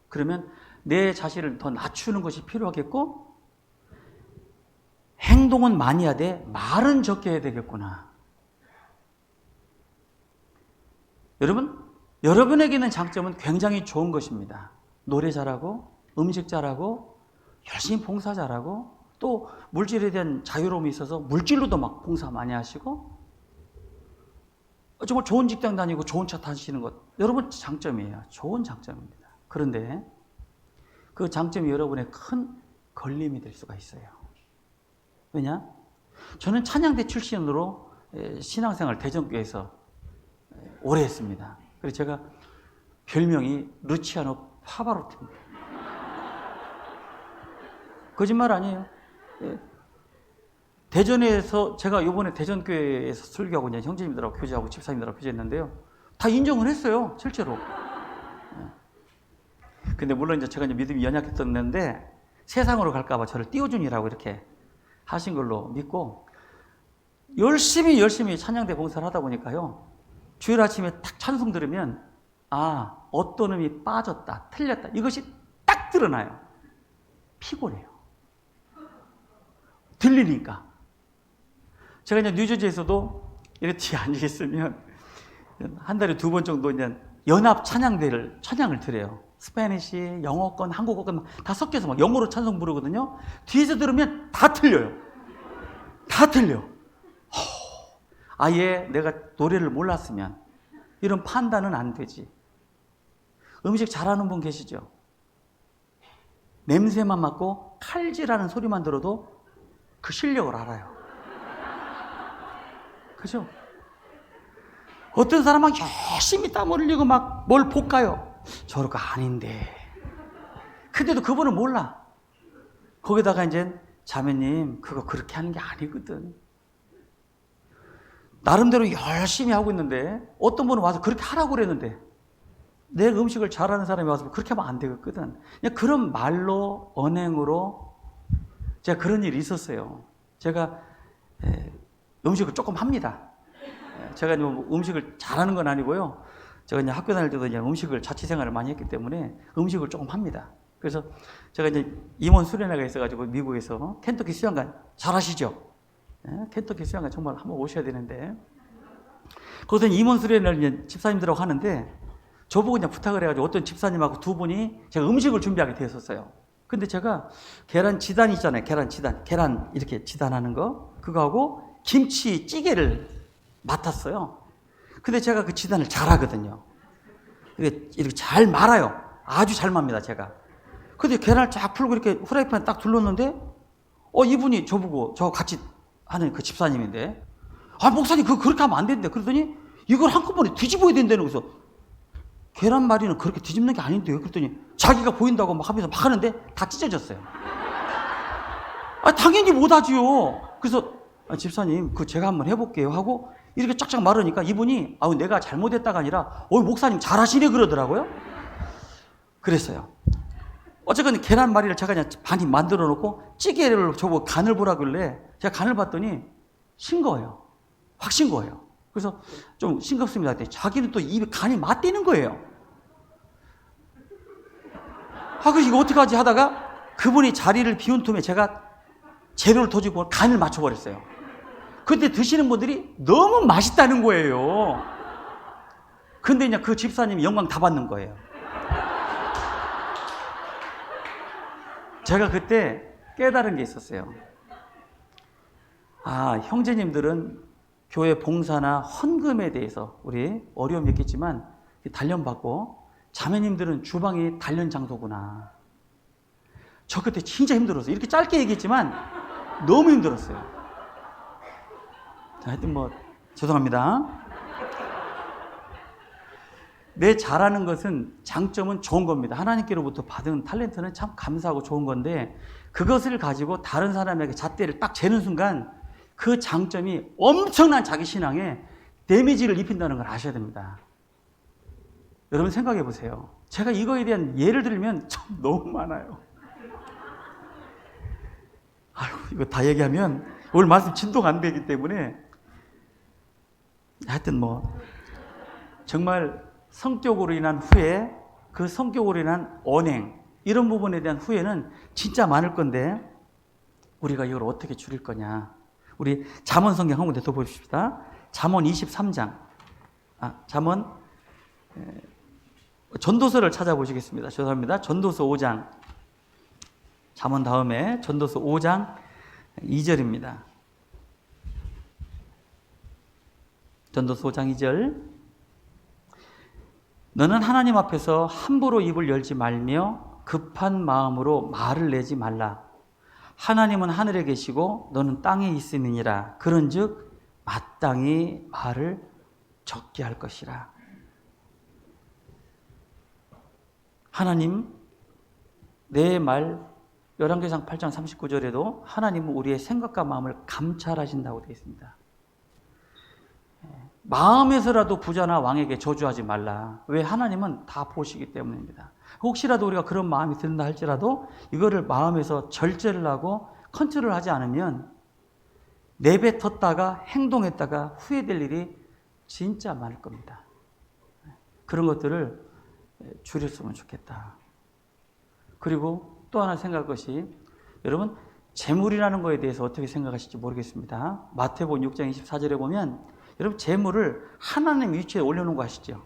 그러면 내 자신을 더 낮추는 것이 필요하겠고 행동은 많이 하되 말은 적게 해야 되겠구나. 여러분에게는 장점은 굉장히 좋은 것입니다. 노래 잘하고 음식 잘하고 열심히 봉사 잘하고 또 물질에 대한 자유로움이 있어서 물질로도 막 봉사 많이 하시고 정말 좋은 직장 다니고 좋은 차 타시는 것 여러분 장점이에요. 좋은 장점입니다. 그런데 그 장점이 여러분의 큰 걸림이 될 수가 있어요. 왜냐? 저는 찬양대 출신으로 신앙생활 대전교회에서 오래 했습니다. 그래서 제가 별명이 루치아노 파바로티입니다. 거짓말 아니에요. 대전에서 제가 이번에 대전교회에서 설교하고 이제 형제님들하고 교제하고 집사님들하고 교제했는데요. 다 인정을 했어요. 실제로. 근데 물론 이제 제가 이제 믿음이 연약했었는데 세상으로 갈까봐 저를 띄워주니라고 이렇게 하신 걸로 믿고 열심히 찬양대 봉사를 하다 보니까요. 주일 아침에 딱 찬송 들으면 어떤 놈이 빠졌다, 틀렸다 이것이 딱 드러나요. 피곤해요. 들리니까. 제가 이제 뉴저지에서도 이렇게 뒤에 앉아있으면 한 달에 2번 정도 이제 연합 찬양대를 찬양을 드려요. 스페니시, 영어권, 한국어권 다 섞여서 막 영어로 찬송 부르거든요. 뒤에서 들으면 다 틀려요. 다 틀려. 아예 내가 노래를 몰랐으면 이런 판단은 안 되지. 음식 잘하는 분 계시죠? 냄새만 맡고 칼질하는 소리만 들어도 그 실력을 알아요. 그죠? 어떤 사람은 열심히 땀 흘리고 막 뭘 볶아요. 저러고 아닌데. 근데도 그분은 몰라. 거기다가 이제 자매님 그거 그렇게 하는 게 아니거든. 나름대로 열심히 하고 있는데 어떤 분은 와서 그렇게 하라고 그랬는데 내 음식을 잘하는 사람이 와서 그렇게 하면 안 되거든. 그냥 그런 말로 언행으로 제가 그런 일이 있었어요. 제가 음식을 조금 합니다. 제가 음식을 잘하는 건 아니고요. 제가 이제 학교 다닐 때도 이제 음식을 자취 생활을 많이 했기 때문에 음식을 조금 합니다. 그래서 제가 이제 임원 수련회가 있어가지고 미국에서 켄터키 수영관 잘 아시죠? 켄터키 수영관 정말 한번 오셔야 되는데 거기서 임원 수련회를 이제 집사님들하고 하는데 저보고 그냥 부탁을 해가지고 어떤 집사님하고 두 분이 제가 음식을 준비하게 되었었어요. 근데 제가 계란 지단 있잖아요. 계란 지단. 계란 이렇게 지단하는 거. 그거하고 김치찌개를 맡았어요. 근데 제가 그 지단을 잘하거든요. 이렇게 잘 말아요. 아주 잘 맙니다, 제가. 근데 계란을 쫙 풀고 이렇게 후라이팬에 딱 둘렀는데, 이분이 저보고, 저 같이 하는 그 집사님인데, 목사님, 그렇게 하면 안 된대. 그러더니, 이걸 한꺼번에 뒤집어야 된다는 거죠. 계란말이는 그렇게 뒤집는 게 아닌데요. 그랬더니, 자기가 보인다고 막 하면서 막 하는데, 다 찢어졌어요. 당연히 못하지요. 그래서, 집사님, 제가 한번 해볼게요. 하고, 이렇게 쫙쫙 말하니까 이분이, 내가 잘못했다가 아니라, 목사님 잘하시네 그러더라고요. 그랬어요. 어쨌든 계란말이를 제가 그냥 많이 만들어 놓고, 찌개를 저보고 간을 보라길래, 제가 간을 봤더니, 싱거워요. 확 싱거워요. 그래서 좀 싱겁습니다. 자기는 또 입에 간이 맞대는 거예요. 그래서 이거 어떡하지 하다가 그분이 자리를 비운 틈에 제가 재료를 더 주고 간을 맞춰버렸어요. 근데 드시는 분들이 너무 맛있다는 거예요. 근데 그냥 그 집사님이 영광 다 받는 거예요. 제가 그때 깨달은 게 있었어요. 형제님들은 교회 봉사나 헌금에 대해서 우리 어려움이 있겠지만 단련받고, 자매님들은 주방이 단련 장소구나. 저 그때 진짜 힘들었어요. 이렇게 짧게 얘기했지만 너무 힘들었어요. 하여튼 죄송합니다. 내 잘하는 것은, 장점은 좋은 겁니다. 하나님께로부터 받은 탤런트는 참 감사하고 좋은 건데, 그것을 가지고 다른 사람에게 잣대를 딱 재는 순간 그 장점이 엄청난 자기 신앙에 데미지를 입힌다는 걸 아셔야 됩니다. 여러분 생각해 보세요. 제가 이거에 대한 예를 들면 참 너무 많아요. 이거 다 얘기하면 오늘 말씀 진도가 안 되기 때문에, 하여튼 정말 성격으로 인한 후회, 그 성격으로 인한 언행, 이런 부분에 대한 후회는 진짜 많을 건데, 우리가 이걸 어떻게 줄일 거냐. 우리 잠언 성경 한 군데 더 봅시다. 잠언 23장. 전도서를 찾아보시겠습니다. 죄송합니다. 전도서 5장. 잠언 다음에 전도서 5장 2절입니다. 전도서 5장 2절. 너는 하나님 앞에서 함부로 입을 열지 말며 급한 마음으로 말을 내지 말라. 하나님은 하늘에 계시고 너는 땅에 있음이니라. 그런즉 마땅히 말을 적게 할 것이라. 하나님, 내 말, 열왕기상 8장 39절에도 하나님은 우리의 생각과 마음을 감찰하신다고 되어 있습니다. 마음에서라도 부자나 왕에게 저주하지 말라. 왜? 하나님은 다 보시기 때문입니다. 혹시라도 우리가 그런 마음이 든다 할지라도 이거를 마음에서 절제를 하고 컨트롤하지 않으면 내뱉었다가 행동했다가 후회될 일이 진짜 많을 겁니다. 그런 것들을 줄였으면 좋겠다. 그리고 또 하나 생각할 것이, 여러분 재물이라는 거에 대해서 어떻게 생각하실지 모르겠습니다. 마태복음 6장 24절에 보면, 여러분 재물을 하나님 위치에 올려놓은 거 아시죠?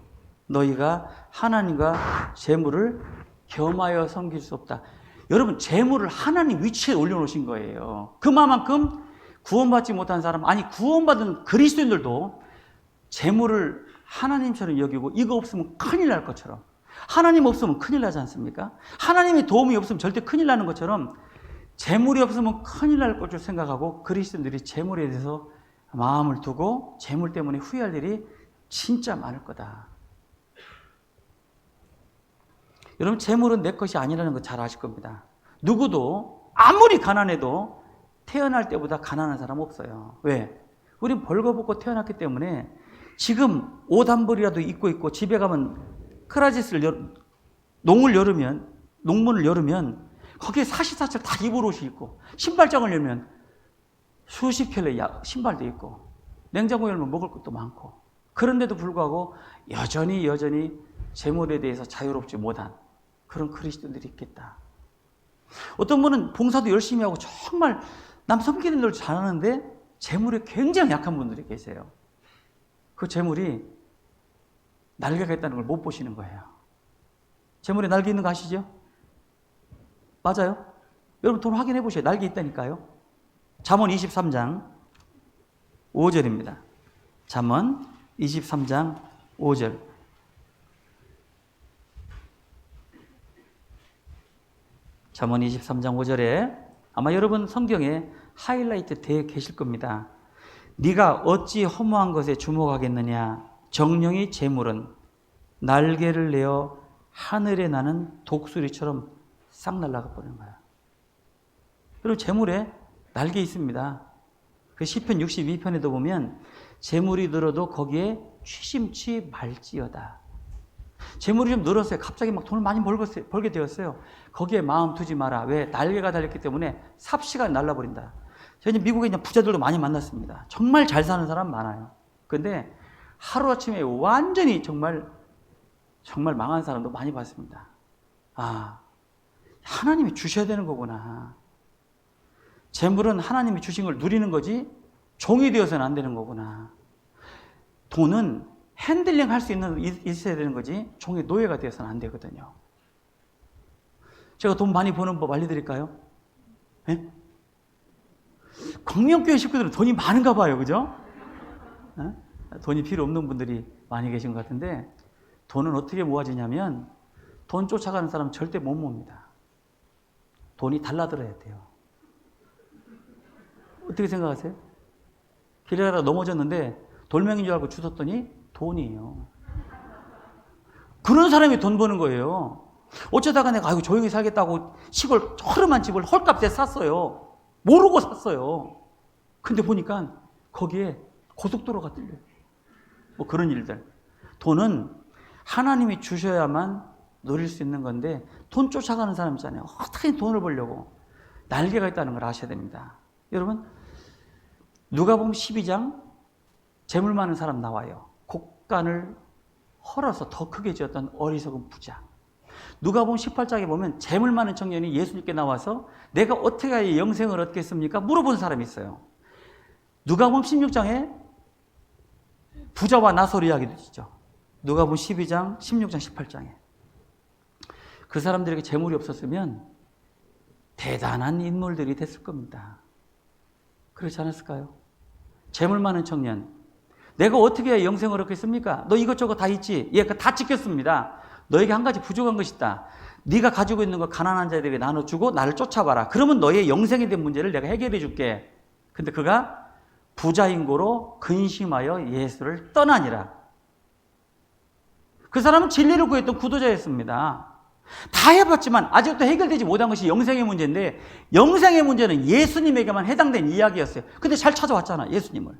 너희가 하나님과 재물을 겸하여 섬길 수 없다. 여러분 재물을 하나님 위치에 올려놓으신 거예요. 그만큼 구원받지 못한 사람, 구원받은 그리스도인들도 재물을 하나님처럼 여기고, 이거 없으면 큰일 날 것처럼, 하나님 없으면 큰일 나지 않습니까? 하나님의 도움이 없으면 절대 큰일 나는 것처럼 재물이 없으면 큰일 날 것을 생각하고, 그리스도인들이 재물에 대해서 마음을 두고 재물 때문에 후회할 일이 진짜 많을 거다. 여러분 재물은 내 것이 아니라는 거 잘 아실 겁니다. 누구도 아무리 가난해도 태어날 때보다 가난한 사람 없어요. 왜? 우린 벌거벗고 태어났기 때문에 지금 옷 한 벌이라도 입고 있고, 집에 가면 크라짓을 농문을 열으면 거기에 사시사철 다 입을 옷이 있고, 신발장을 열면 수십 켤레 신발도 있고, 냉장고 열면 먹을 것도 많고, 그런데도 불구하고 여전히 재물에 대해서 자유롭지 못한 그런 그리스도인들이 있겠다. 어떤 분은 봉사도 열심히 하고 정말 남 섬기는 걸 잘하는데 재물에 굉장히 약한 분들이 계세요. 그 재물이 날개가 있다는 걸 못 보시는 거예요. 재물에 날개 있는 거 아시죠? 맞아요? 여러분 돈 확인해 보세요. 날개 있다니까요. 잠언 23장 5절입니다. 잠언 23장 5절. 잠언 23장 5절에 아마 여러분 성경에 하이라이트 되어 계실 겁니다. 네가 어찌 허무한 것에 주목하겠느냐. 정령이 재물은 날개를 내어 하늘에 나는 독수리처럼 싹 날아가 버리는 거야. 그리고 재물에 날개 있습니다. 그 시편 62편에도 보면 재물이 늘어도 거기에 취심치 말지어다. 재물이 좀 늘었어요. 갑자기 막 돈을 많이 벌게 되었어요. 거기에 마음 두지 마라. 왜? 날개가 달렸기 때문에 삽시간에 날라버린다. 저는 미국에 있는 부자들도 많이 만났습니다. 정말 잘 사는 사람 많아요. 근데 하루아침에 완전히 정말 망한 사람도 많이 봤습니다. 아, 하나님이 주셔야 되는 거구나. 재물은 하나님이 주신 걸 누리는 거지 종이 되어서는 안 되는 거구나. 돈은 핸들링 할 수 있어야 되는 거지 종의 노예가 되어서는 안 되거든요. 제가 돈 많이 버는 법 알려드릴까요? 네? 광명교회 식구들은 돈이 많은가 봐요. 그죠? 네? 돈이 필요 없는 분들이 많이 계신 것 같은데, 돈은 어떻게 모아지냐면 돈 쫓아가는 사람은 절대 못 모읍니다. 돈이 달라들어야 돼요. 어떻게 생각하세요? 길에 가다가 넘어졌는데 돌멩이인 줄 알고 주웠더니 돈이에요. 그런 사람이 돈 버는 거예요. 어쩌다가 내가 아이고 조용히 살겠다고 시골 허름한 집을 헐값에 샀어요. 모르고 샀어요. 근데 보니까 거기에 고속도로가 뚫려요. 뭐 그런 일들. 돈은 하나님이 주셔야만 누릴 수 있는 건데, 돈 쫓아가는 사람 있잖아요. 어떻게 돈을 벌려고. 날개가 있다는 걸 아셔야 됩니다. 여러분, 누가복음 12장 재물 많은 사람 나와요. 곡간을 헐어서 더 크게 지었던 어리석은 부자. 누가복음 18장에 보면 재물 많은 청년이 예수님께 나와서 내가 어떻게 해야 영생을 얻겠습니까? 물어본 사람이 있어요. 누가복음 16장에 부자와 나솔 이야기도 있죠. 누가복음 12장, 16장, 18장에. 그 사람들에게 재물이 없었으면 대단한 인물들이 됐을 겁니다. 그렇지 않았을까요? 재물 많은 청년. 내가 어떻게 해야 영생을 얻겠습니까? 너 이것저것 다 있지? 예, 다 지켰습니다. 너에게 한 가지 부족한 것이 있다. 네가 가지고 있는 거 가난한 자들에게 나눠주고 나를 쫓아봐라. 그러면 너의 영생에 대한 문제를 내가 해결해 줄게. 근데 그가 부자인 고로 근심하여 예수를 떠나니라. 그 사람은 진리를 구했던 구도자였습니다. 다 해봤지만 아직도 해결되지 못한 것이 영생의 문제인데, 영생의 문제는 예수님에게만 해당된 이야기였어요. 근데 잘 찾아왔잖아, 예수님을.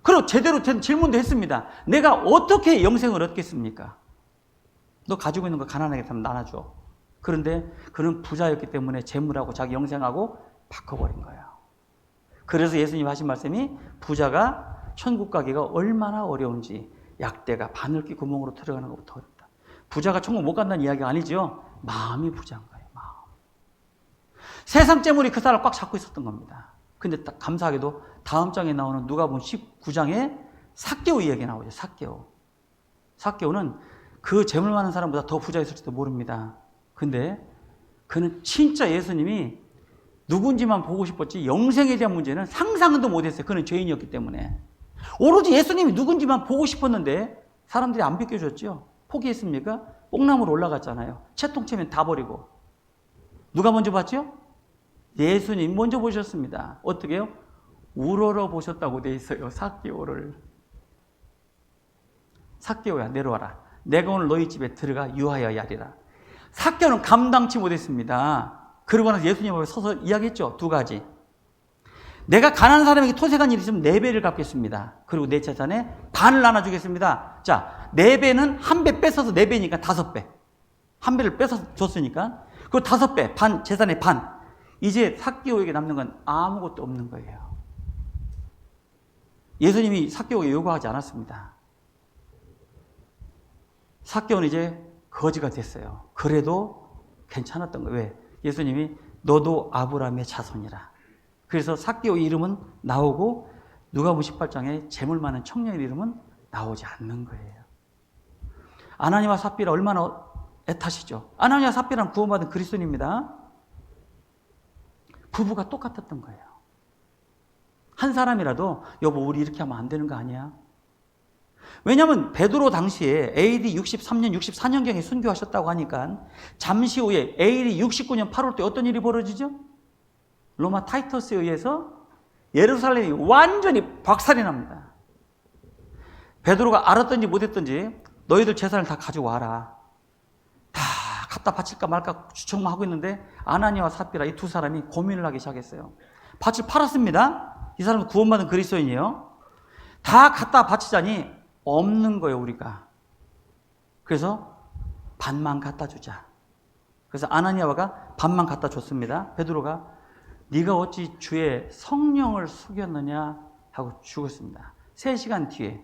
그리고 제대로 된 질문도 했습니다. 내가 어떻게 영생을 얻겠습니까? 너 가지고 있는 거 가난하게 하면 나눠줘. 그런데 그는 부자였기 때문에 재물하고 자기 영생하고 바꿔버린 거예요. 그래서 예수님 하신 말씀이 부자가 천국 가기가 얼마나 어려운지, 약대가 바늘귀 구멍으로 들어가는 것부터 어렵다. 부자가 천국 못 간다는 이야기가 아니죠. 마음이 부자인 거예요. 마음. 세상 재물이 그 사람을 꽉 잡고 있었던 겁니다. 근데 감사하게도 다음 장에 나오는 누가복음 19장에 삭개오 이야기 나오죠. 삭개오는 그 재물 많은 사람보다 더 부자였을지도 모릅니다. 근데 그는 진짜 예수님이 누군지만 보고 싶었지 영생에 대한 문제는 상상도 못했어요. 그는 죄인이었기 때문에. 오로지 예수님이 누군지만 보고 싶었는데 사람들이 안 비켜줬죠. 포기했습니까? 뽕나무로 올라갔잖아요. 채통채면 다 버리고. 누가 먼저 봤죠? 예수님 먼저 보셨습니다. 어떻게 해요? 우러러 보셨다고 돼 있어요. 삭개오를. 삭개오야, 내려와라. 내가 오늘 너희 집에 들어가 유하여야 하리라. 삭개오는 감당치 못했습니다. 그러고 나서 예수님 앞에 서서 이야기했죠. 두 가지. 내가 가난한 사람에게 토색한 일이 있으면 4배를 갚겠습니다. 그리고 내 재산에 반을 나눠주겠습니다. 자, 4배는 한 배 뺏어서 4배니까 5배. 한 배를 뺏어서 줬으니까. 그리고 5배, 반, 재산의 반. 이제 삭개오에게 남는 건 아무것도 없는 거예요. 예수님이 삭개오에게 요구하지 않았습니다. 삭개오는 이제 거지가 됐어요. 그래도 괜찮았던 거예요. 왜? 예수님이 너도 아브라함의 자손이라. 그래서 삭개오의 이름은 나오고 누가복음 18장에 재물 많은 청년의 이름은 나오지 않는 거예요. 아나니와 삽비라 얼마나 애타시죠. 아나니와 삽비라는 구원받은 그리스도인입니다. 부부가 똑같았던 거예요. 한 사람이라도 여보 우리 이렇게 하면 안 되는 거 아니야? 왜냐하면 베드로 당시에 AD 63년, 64년경에 순교하셨다고 하니까 잠시 후에 AD 69년 8월 때 어떤 일이 벌어지죠? 로마 타이터스에 의해서 예루살렘이 완전히 박살이 납니다. 베드로가 알았든지 못했든지 너희들 재산을 다 가지고 와라. 다 갖다 바칠까 말까 주청만 하고 있는데 아나니아와 삽비라 이 두 사람이 고민을 하기 시작했어요. 밭을 팔았습니다. 이 사람은 구원받은 그리스도인이에요. 다 갖다 바치자니 없는 거예요, 우리가. 그래서 반만 갖다 주자. 그래서 아나니아가 반만 갖다 줬습니다. 베드로가 네가 어찌 주의 성령을 속였느냐 하고 죽었습니다. 3시간 뒤에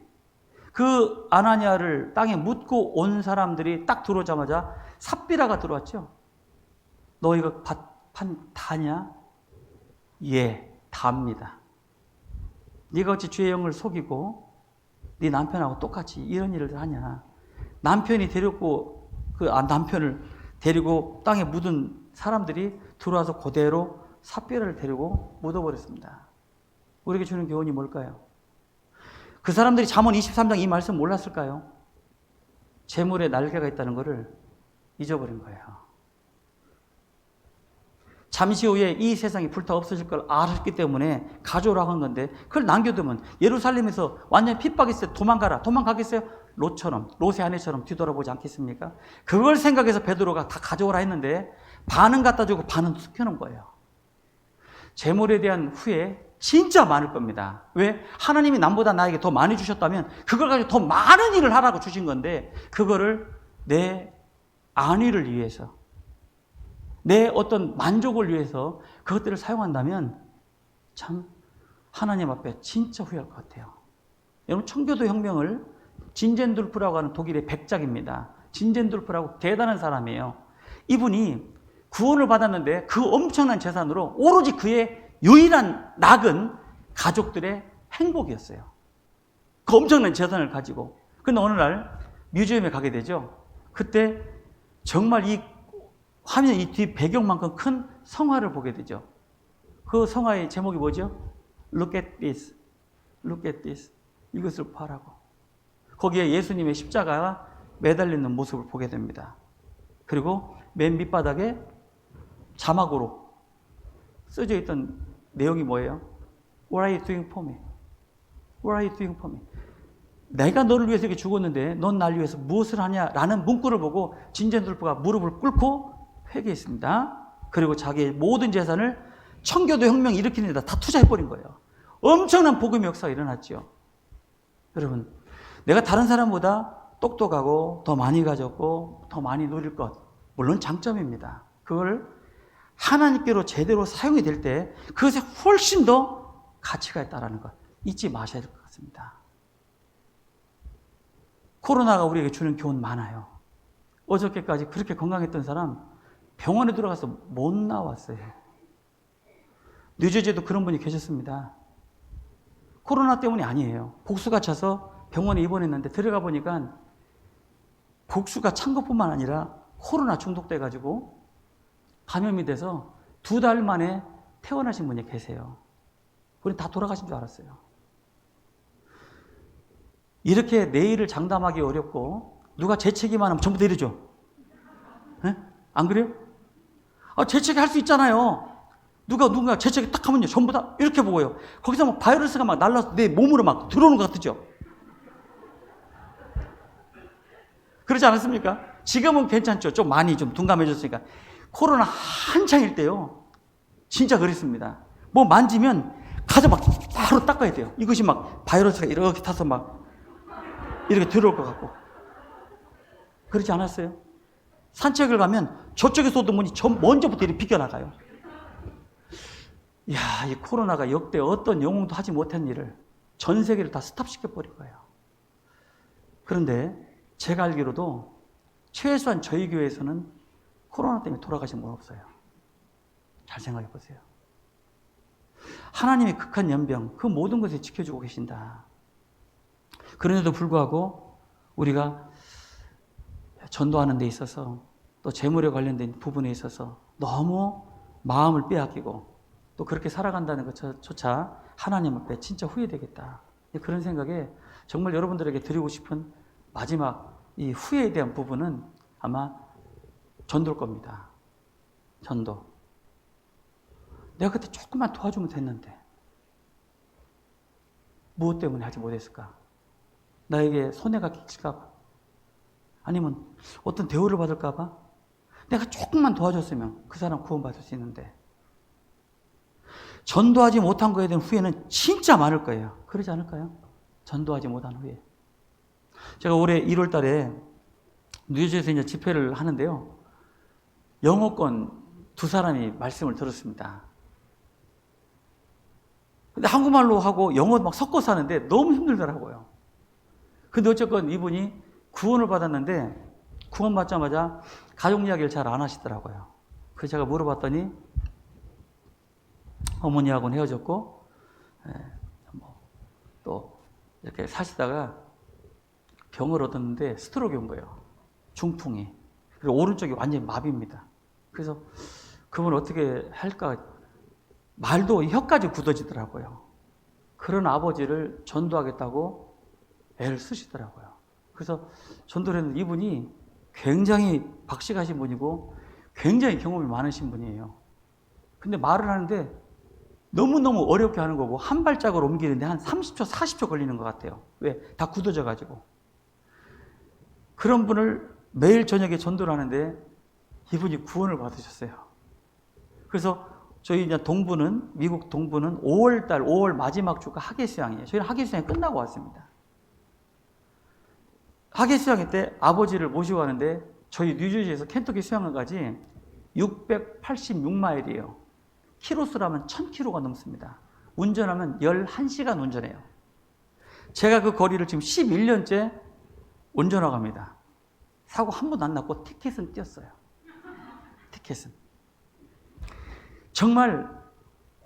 그 아나니아를 땅에 묻고 온 사람들이 딱 들어오자마자 삽비라가 들어왔죠. 너 이거 판 다냐? 예, 답니다. 네가 어찌 주의 영을 속이고 네 남편하고 똑같이 이런 일을 하냐? 남편이 데리고 남편을 데리고 땅에 묻은 사람들이 들어와서 그대로 삽비라를 데리고 묻어버렸습니다. 우리에게 주는 교훈이 뭘까요? 그 사람들이 잠언 23장 이 말씀 몰랐을까요? 재물에 날개가 있다는 것을 잊어버린 거예요. 잠시 후에 이 세상이 불타 없어질 걸 알았기 때문에 가져오라고 한 건데 그걸 남겨두면 예루살렘에서 완전히 핍박했을 때 도망가겠어요? 롯의 아내처럼 뒤돌아보지 않겠습니까? 그걸 생각해서 베드로가 다 가져오라 했는데 반은 갖다 주고 반은 숨겨놓은 거예요. 재물에 대한 후회 진짜 많을 겁니다. 왜? 하나님이 남보다 나에게 더 많이 주셨다면 그걸 가지고 더 많은 일을 하라고 주신 건데 그거를 내 안위를 위해서 내 어떤 만족을 위해서 그것들을 사용한다면 참 하나님 앞에 진짜 후회할 것 같아요. 여러분 청교도 혁명을 진젠돌프라고 하는 독일의 백작입니다. 진젠돌프라고 대단한 사람이에요. 이분이 구원을 받았는데 그 엄청난 재산으로 오로지 그의 유일한 낙은 가족들의 행복이었어요. 그 엄청난 재산을 가지고. 그런데 어느 날 뮤지엄에 가게 되죠. 그때 정말 이 화면 이 뒤 배경만큼 큰 성화를 보게 되죠. 그 성화의 제목이 뭐죠? Look at this. Look at this. 이것을 보라고. 거기에 예수님의 십자가가 매달리는 모습을 보게 됩니다. 그리고 맨 밑바닥에 자막으로 써져 있던 내용이 뭐예요? What are you doing for me? What are you doing for me? 내가 너를 위해서 이렇게 죽었는데 넌 날 위해서 무엇을 하냐라는 문구를 보고 진젠돌프가 무릎을 꿇고 회개했습니다. 그리고 자기의 모든 재산을 청교도 혁명 일으키는 데다 다 투자해버린 거예요. 엄청난 복음의 역사가 일어났죠. 여러분, 내가 다른 사람보다 똑똑하고 더 많이 가졌고 더 많이 누릴 것, 물론 장점입니다. 그걸 하나님께로 제대로 사용이 될 때 그것에 훨씬 더 가치가 있다는 것 잊지 마셔야 될 것 같습니다. 코로나가 우리에게 주는 교훈 많아요. 어저께까지 그렇게 건강했던 사람 병원에 들어가서 못 나왔어요. 뉴저지에도 그런 분이 계셨습니다. 코로나 때문이 아니에요. 복수가 차서 병원에 입원했는데 들어가 보니까 복수가 찬 것뿐만 아니라 코로나 중독돼가지고 감염이 돼서 2달 만에 퇴원하신 분이 계세요. 우리 다 돌아가신 줄 알았어요. 이렇게 내일을 장담하기 어렵고 누가 재채기만 하면 전부 다 이러죠. 네? 안 그래요? 재채기 할 수 있잖아요. 누가 재채기 딱 하면요 전부 다 이렇게 보고요. 거기서 막 바이러스가 막 날라서 내 몸으로 막 들어오는 것 같죠. 그렇지 않았습니까? 지금은 괜찮죠. 좀 많이 좀 둔감해졌으니까. 코로나 한창일 때요. 진짜 그랬습니다. 뭐 만지면 가서 막 바로 닦아야 돼요. 이것이 막 바이러스가 이렇게 타서 막 이렇게 들어올 것 같고. 그렇지 않았어요? 산책을 가면 저쪽에서 오던 분이 먼저부터 이렇게 비껴나가요. 이야, 이 코로나가 역대 어떤 영웅도 하지 못한 일을 전 세계를 다 스탑시켜버린 거예요. 그런데 제가 알기로도 최소한 저희 교회에서는 코로나 때문에 돌아가신 분 없어요. 잘 생각해 보세요. 하나님의 극한 연병, 그 모든 것을 지켜주고 계신다. 그런데도 불구하고 우리가 전도하는 데 있어서 또 재물에 관련된 부분에 있어서 너무 마음을 빼앗기고 또 그렇게 살아간다는 것조차 하나님 앞에 진짜 후회되겠다. 그런 생각에 정말 여러분들에게 드리고 싶은 마지막 이 후회에 대한 부분은 아마 전도일 겁니다. 전도. 내가 그때 조금만 도와주면 됐는데 무엇 때문에 하지 못했을까? 나에게 손해가 끼칠까 봐? 아니면 어떤 대우를 받을까 봐? 내가 조금만 도와줬으면 그 사람 구원받을 수 있는데 전도하지 못한 거에 대한 후회는 진짜 많을 거예요. 그러지 않을까요? 전도하지 못한 후회. 제가 올해 1월 달에 뉴저지에서 이제 집회를 하는데요. 영어권 2사람이 말씀을 들었습니다. 근데 한국말로 하고 영어도 막 섞어서 하는데 너무 힘들더라고요. 근데 어쨌건 이분이 구원을 받았는데 구원 받자마자 가족 이야기를 잘 안 하시더라고요. 그래서 제가 물어봤더니 어머니하고는 헤어졌고 또 이렇게 사시다가 병을 얻었는데 스트로크가 온 거예요. 중풍이. 그리고 오른쪽이 완전히 마비입니다. 그래서 그분 어떻게 할까? 말도 혀까지 굳어지더라고요. 그런 아버지를 전도하겠다고 애를 쓰시더라고요. 그래서 전도를 했는데 이분이 굉장히 박식하신 분이고 굉장히 경험이 많으신 분이에요. 근데 말을 하는데 너무너무 어렵게 하는 거고 한 발짝을 옮기는데 한 30초, 40초 걸리는 것 같아요. 왜? 다 굳어져가지고. 그런 분을 매일 저녁에 전도를 하는데 이분이 구원을 받으셨어요. 그래서 저희 동부는, 미국 동부는 5월 마지막 주가 하계수양이에요. 저희는 하계수양이 끝나고 왔습니다. 하계수양 때 아버지를 모시고 가는데 저희 뉴저지에서 켄터키 수양까지 686마일이에요. 키로수라면 1000km가 넘습니다. 운전하면 11시간 운전해요. 제가 그 거리를 지금 11년째 운전하고 갑니다. 사고 한 번도 안 났고 티켓은 띄었어요. 티켓은. 정말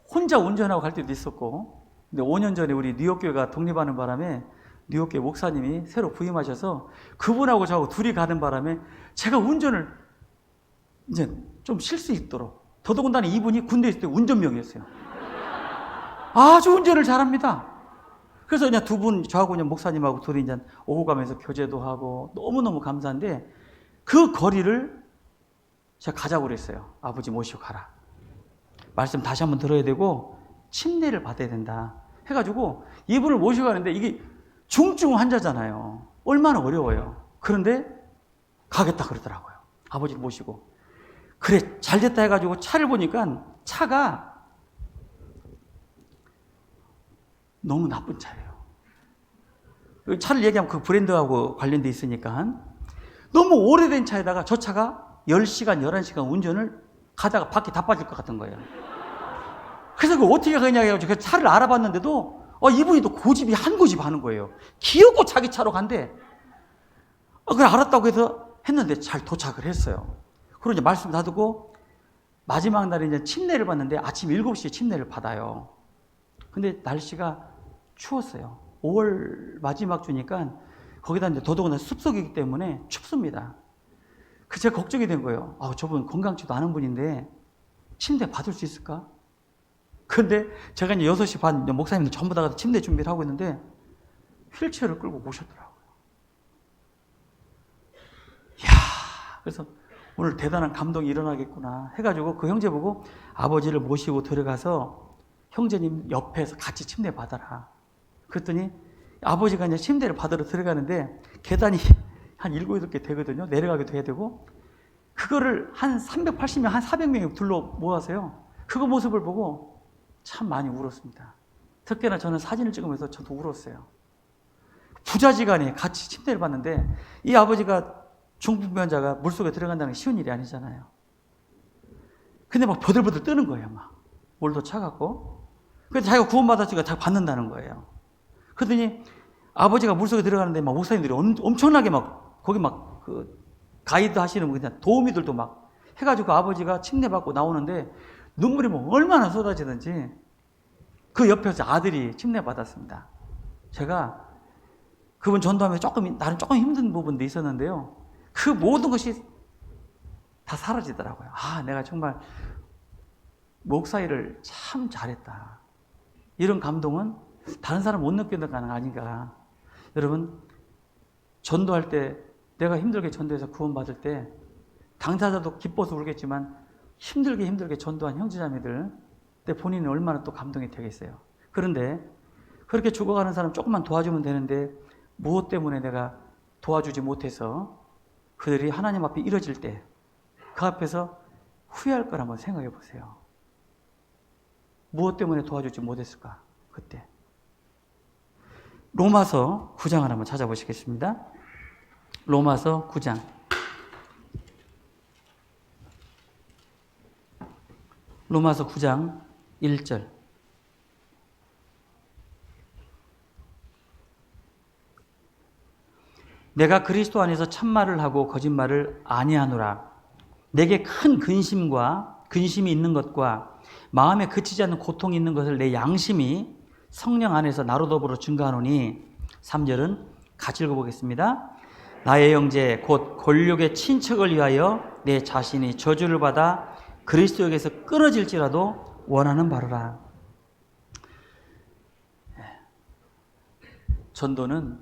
혼자 운전하고 갈 때도 있었고, 근데 5년 전에 우리 뉴욕교회가 독립하는 바람에 뉴욕교회 목사님이 새로 부임하셔서 그분하고 저하고 둘이 가는 바람에 제가 운전을 이제 좀 쉴 수 있도록, 더더군다나 이분이 군대에 있을 때 운전병이었어요. 아주 운전을 잘합니다. 그래서 그냥 두 분, 저하고 그냥 목사님하고 둘이 이제 오고 가면서 교제도 하고 너무너무 감사한데 그 거리를 제가 가자고 그랬어요. 아버지 모시고 가라. 말씀 다시 한번 들어야 되고 침례를 받아야 된다. 해가지고 이분을 모시고 가는데 이게 중증 환자잖아요. 얼마나 어려워요. 그런데 가겠다 그러더라고요. 아버지를 모시고. 그래, 잘 됐다 해가지고 차를 보니까 차가 너무 나쁜 차예요. 차를 얘기하면 그 브랜드하고 관련돼 있으니까 너무 오래된 차에다가 저 차가 10시간, 11시간 운전을 가다가 바퀴 다 빠질 것 같은 거예요. 그래서 그 어떻게 가냐 해가지고 그 차를 알아봤는데도 이분이 또 고집이 한 고집 하는 거예요. 기어고 자기 차로 간대. 그걸 알았다고 해서 했는데 잘 도착을 했어요. 그리고 이제 말씀 다 듣고 마지막 날에 이제 침례를 받는데 아침 7시에 침례를 받아요. 근데 날씨가 추웠어요. 5월 마지막 주니까 거기다 이제 더더군다나 숲속이기 때문에 춥습니다. 그 제가 걱정이 된 거예요. 저분 건강치도 않은 분인데 침대 받을 수 있을까? 근데 제가 이제 6시 반 목사님들 전부 다 가서 침대 준비를 하고 있는데 휠체어를 끌고 오셨더라고요. 이야, 그래서 오늘 대단한 감동이 일어나겠구나 해가지고 그 형제 보고 아버지를 모시고 들어가서 형제님 옆에서 같이 침대 받아라. 그랬더니 아버지가 이제 침대를 받으러 들어가는데 계단이 한 7, 8개 되거든요. 내려가기도 해야 되고. 그거를 한 380명, 한 400명이 둘러 모아서요. 그거 모습을 보고 참 많이 울었습니다. 특히나 저는 사진을 찍으면서 저도 울었어요. 부자지간에 같이 침대를 받는데 이 아버지가 중풍병자가 물속에 들어간다는 게 쉬운 일이 아니잖아요. 근데 막 버들버들 뜨는 거예요. 막 물도 차갑고. 그래서 자기가 구원받았으니까 다 받는다는 거예요. 그러더니 아버지가 물속에 들어가는데 막 목사님들이 엄청나게 막 거기 막 그 가이드 하시는 그냥 도우미들도 막 해가지고 아버지가 침례 받고 나오는데 눈물이 뭐 얼마나 쏟아지는지 그 옆에서 아들이 침례 받았습니다. 제가 그분 전도하면서 나는 조금 힘든 부분도 있었는데요. 그 모든 것이 다 사라지더라고요. 내가 정말 목사 일을 참 잘했다. 이런 감동은 다른 사람 못 느끼는 거 아닌가. 여러분, 전도할 때 내가 힘들게 전도해서 구원받을 때 당사자도 기뻐서 울겠지만 힘들게 전도한 형제자매들 때 본인은 얼마나 또 감동이 되겠어요. 그런데 그렇게 죽어가는 사람 조금만 도와주면 되는데 무엇 때문에 내가 도와주지 못해서 그들이 하나님 앞에 이뤄질 때 그 앞에서 후회할 걸 한번 생각해 보세요. 무엇 때문에 도와주지 못했을까? 그때. 로마서 9장을 한번 찾아보시겠습니다. 로마서 9장. 로마서 9장 1절. 내가 그리스도 안에서 참말을 하고 거짓말을 아니하노라. 내게 큰 근심이 있는 것과 마음에 그치지 않는 고통이 있는 것을 내 양심이 성령 안에서 나로 더불어 증거하노니. 3절은 같이 읽어보겠습니다. 나의 형제 곧 권력의 친척을 위하여 내 자신이 저주를 받아 그리스도에게서 끊어질지라도 원하는 바로라. 전도는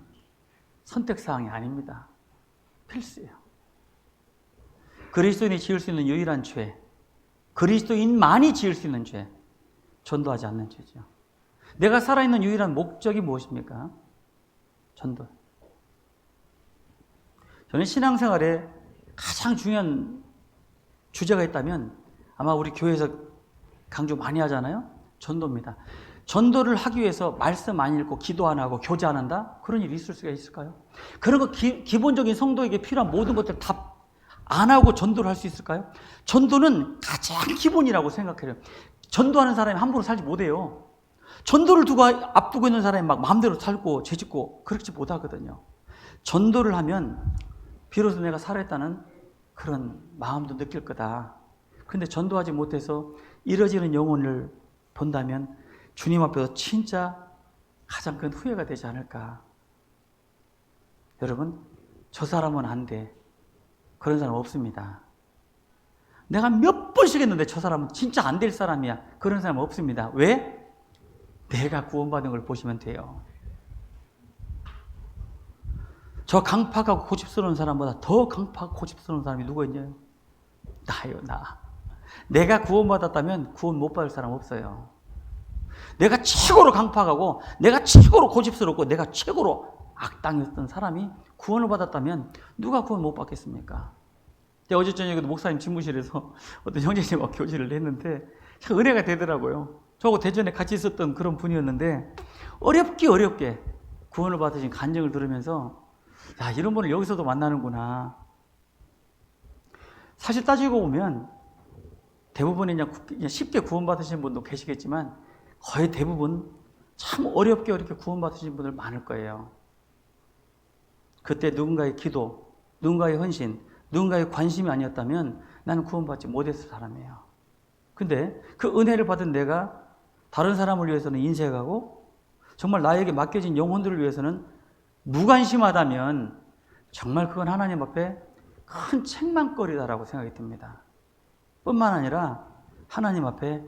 선택사항이 아닙니다. 필수예요. 그리스도인이 지을 수 있는 유일한 죄, 그리스도인만이 지을 수 있는 죄, 전도하지 않는 죄죠. 내가 살아있는 유일한 목적이 무엇입니까? 전도. 저는 신앙생활에 가장 중요한 주제가 있다면 아마 우리 교회에서 강조 많이 하잖아요. 전도입니다. 전도를 하기 위해서 말씀 안 읽고 기도 안 하고 교제 안 한다? 그런 일이 있을 수가 있을까요? 그런 거 기본적인 성도에게 필요한 모든 것들 다 안 하고 전도를 할 수 있을까요? 전도는 가장 기본이라고 생각해요. 전도하는 사람이 함부로 살지 못해요. 전도를 앞두고 있는 사람이 막 마음대로 살고 죄짓고 그렇지 못하거든요. 전도를 하면 비로소 내가 살아있다는 그런 마음도 느낄 거다. 그런데 전도하지 못해서 이뤄지는 영혼을 본다면 주님 앞에서 진짜 가장 큰 후회가 되지 않을까. 여러분, 저 사람은 안 돼. 그런 사람 없습니다. 내가 몇 번씩 했는데 저 사람은 진짜 안 될 사람이야. 그런 사람 없습니다. 왜? 내가 구원받은 걸 보시면 돼요. 저 강팍하고 고집스러운 사람보다 더 강팍하고 고집스러운 사람이 누가 있냐요? 나요, 나. 내가 구원받았다면 구원 못 받을 사람 없어요. 내가 최고로 강팍하고 내가 최고로 고집스럽고 내가 최고로 악당이었던 사람이 구원을 받았다면 누가 구원 못 받겠습니까? 어제 저녁에도 목사님 집무실에서 어떤 형제님하고 교제를 했는데 참 은혜가 되더라고요. 저하고 대전에 같이 있었던 그런 분이었는데 어렵게 구원을 받으신 간증을 들으면서 야, 이런 분을 여기서도 만나는구나. 사실 따지고 보면 대부분이 그냥 쉽게 구원받으신 분도 계시겠지만 거의 대부분 참 어렵게 구원받으신 분들 많을 거예요. 그때 누군가의 기도, 누군가의 헌신, 누군가의 관심이 아니었다면 나는 구원받지 못했을 사람이에요. 근데 그 은혜를 받은 내가 다른 사람을 위해서는 인색하고 정말 나에게 맡겨진 영혼들을 위해서는 무관심하다면 정말 그건 하나님 앞에 큰 책망거리다라고 생각이 듭니다. 뿐만 아니라 하나님 앞에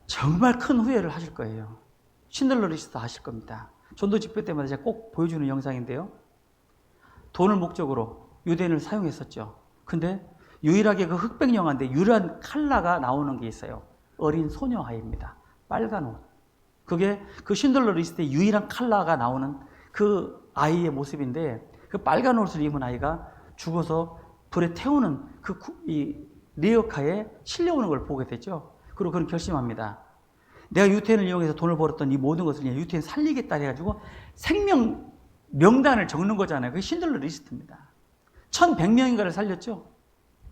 정말 큰 후회를 하실 거예요. 신들러 리스트 하실 겁니다. 전도 집회 때마다 제가 꼭 보여주는 영상인데요. 돈을 목적으로 유대인을 사용했었죠. 근데 유일하게 그 흑백 영화인데 유일한 컬러가 나오는 게 있어요. 어린 소녀 아이입니다. 빨간 옷. 그게 그 신들러 리스트의 유일한 컬러가 나오는 그 아이의 모습인데 그 빨간 옷을 입은 아이가 죽어서 불에 태우는 이 리어카에 실려오는 걸 보게 됐죠. 그리고 그는 결심합니다. 내가 유태인을 이용해서 돈을 벌었던 이 모든 것을 그냥 유태인 살리겠다 해가지고 생명 명단을 적는 거잖아요. 그게 신들러 리스트입니다. 1100명인가를 살렸죠.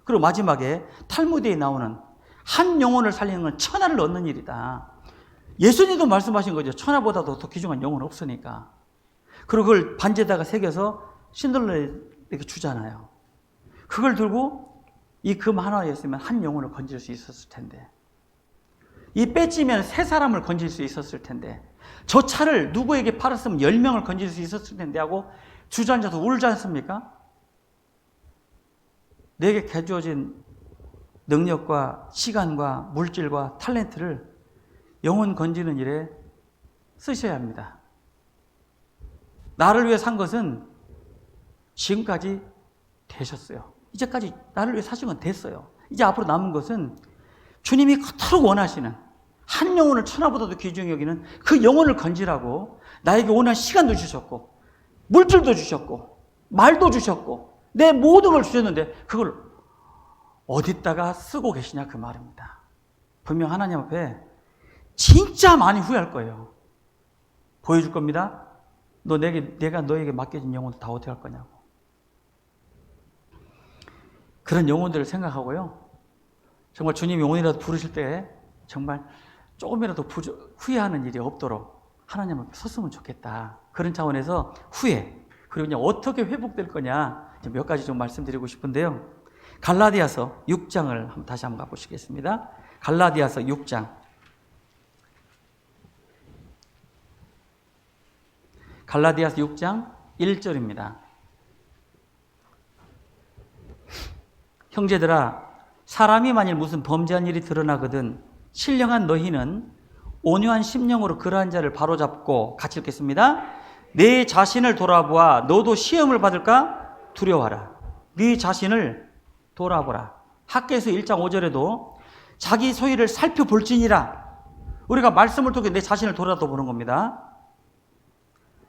그리고 마지막에 탈무드에 나오는 한 영혼을 살리는 건 천하를 얻는 일이다. 예수님도 말씀하신 거죠. 천하보다도 더 귀중한 영혼은 없으니까. 그리고 그걸 반지에다가 새겨서 신들러에게 주잖아요. 그걸 들고 이 금 하나였으면 한 영혼을 건질 수 있었을 텐데, 이 배지면 세 사람을 건질 수 있었을 텐데, 저 차를 누구에게 팔았으면 10명을 건질 수 있었을 텐데 하고 주저앉아서 울지 않습니까? 내게 주어진 능력과 시간과 물질과 탤런트를 영혼 건지는 일에 쓰셔야 합니다. 나를 위해 산 것은 지금까지 되셨어요. 이제까지 나를 위해 사신 건 됐어요. 이제 앞으로 남은 것은 주님이 그토록 원하시는 한 영혼을 천하보다도 귀중히 여기는 그 영혼을 건지라고 나에게 원한 시간도 주셨고 물질도 주셨고 말도 주셨고 내 모든 걸 주셨는데 그걸 어디다가 쓰고 계시냐 그 말입니다. 분명 하나님 앞에 진짜 많이 후회할 거예요. 보여줄 겁니다. 내가 너에게 맡겨진 영혼 다 어떻게 할 거냐고. 그런 영혼들을 생각하고요. 정말 주님이 영혼이라도 부르실 때 정말 조금이라도 후회하는 일이 없도록 하나님 앞에 섰으면 좋겠다. 그런 차원에서 후회, 그리고 이제 어떻게 회복될 거냐 몇 가지 좀 말씀드리고 싶은데요. 갈라디아서 6장을 다시 한번 가보시겠습니다. 갈라디아서 6장. 갈라디아서 6장 1절입니다. 형제들아, 사람이 만일 무슨 범죄한 일이 드러나거든 신령한 너희는 온유한 심령으로 그러한 자를 바로잡고 같이 읽겠습니다. 내 자신을 돌아보아 너도 시험을 받을까 두려워하라. 네 자신을 돌아보라. 학개서 1장 5절에도 자기 소유를 살펴볼지니라. 우리가 말씀을 통해 내 자신을 돌아보는 겁니다.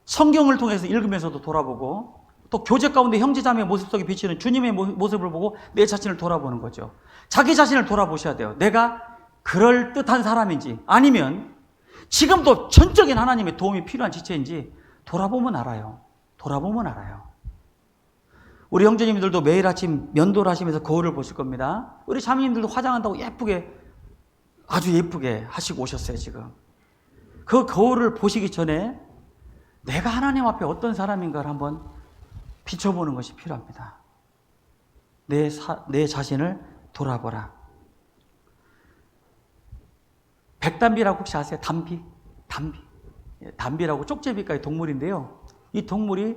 성경을 통해서 읽으면서도 돌아보고 또 교제 가운데 형제자매의 모습 속에 비치는 주님의 모습을 보고 내 자신을 돌아보는 거죠. 자기 자신을 돌아보셔야 돼요. 내가 그럴듯한 사람인지 아니면 지금도 전적인 하나님의 도움이 필요한 지체인지 돌아보면 알아요. 돌아보면 알아요. 우리 형제님들도 매일 아침 면도를 하시면서 거울을 보실 겁니다. 우리 자매님들도 화장한다고 예쁘게 아주 예쁘게 하시고 오셨어요. 지금 그 거울을 보시기 전에 내가 하나님 앞에 어떤 사람인가를 한번 비춰보는 것이 필요합니다. 내 자신을 돌아보라. 백담비라고 혹시 아세요? 담비. 담비라고 쪽제비과의 동물인데요. 이 동물이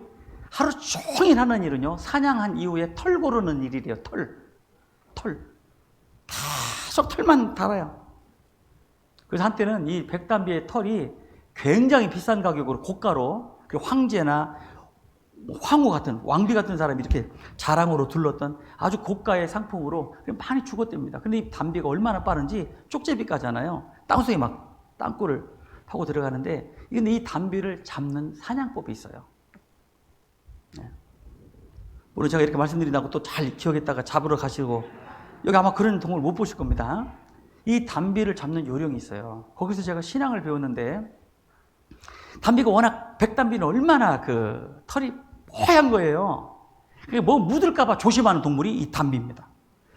하루 종일 하는 일은요, 사냥한 이후에 털 고르는 일이래요. 털. 계속 털만 달아요. 그래서 한때는 이 백담비의 털이 굉장히 비싼 가격으로 고가로 황제나 황후 같은 왕비 같은 사람이 이렇게 자랑으로 둘렀던 아주 고가의 상품으로 많이 죽었답니다. 근데 이 담비가 얼마나 빠른지 쪽제비과잖아요. 땅속에 막 땅굴을 파고 들어가는데 근데 이 담비를 잡는 사냥법이 있어요. 네. 물론 제가 이렇게 말씀드린다고 또 잘 기억했다가 잡으러 가시고 여기 아마 그런 동물 못 보실 겁니다. 이 담비를 잡는 요령이 있어요. 거기서 제가 신앙을 배웠는데 담비가 워낙 백담비는 얼마나 그 털이 뽀얀 거예요. 그게 뭐 묻을까봐 조심하는 동물이 이 담비입니다.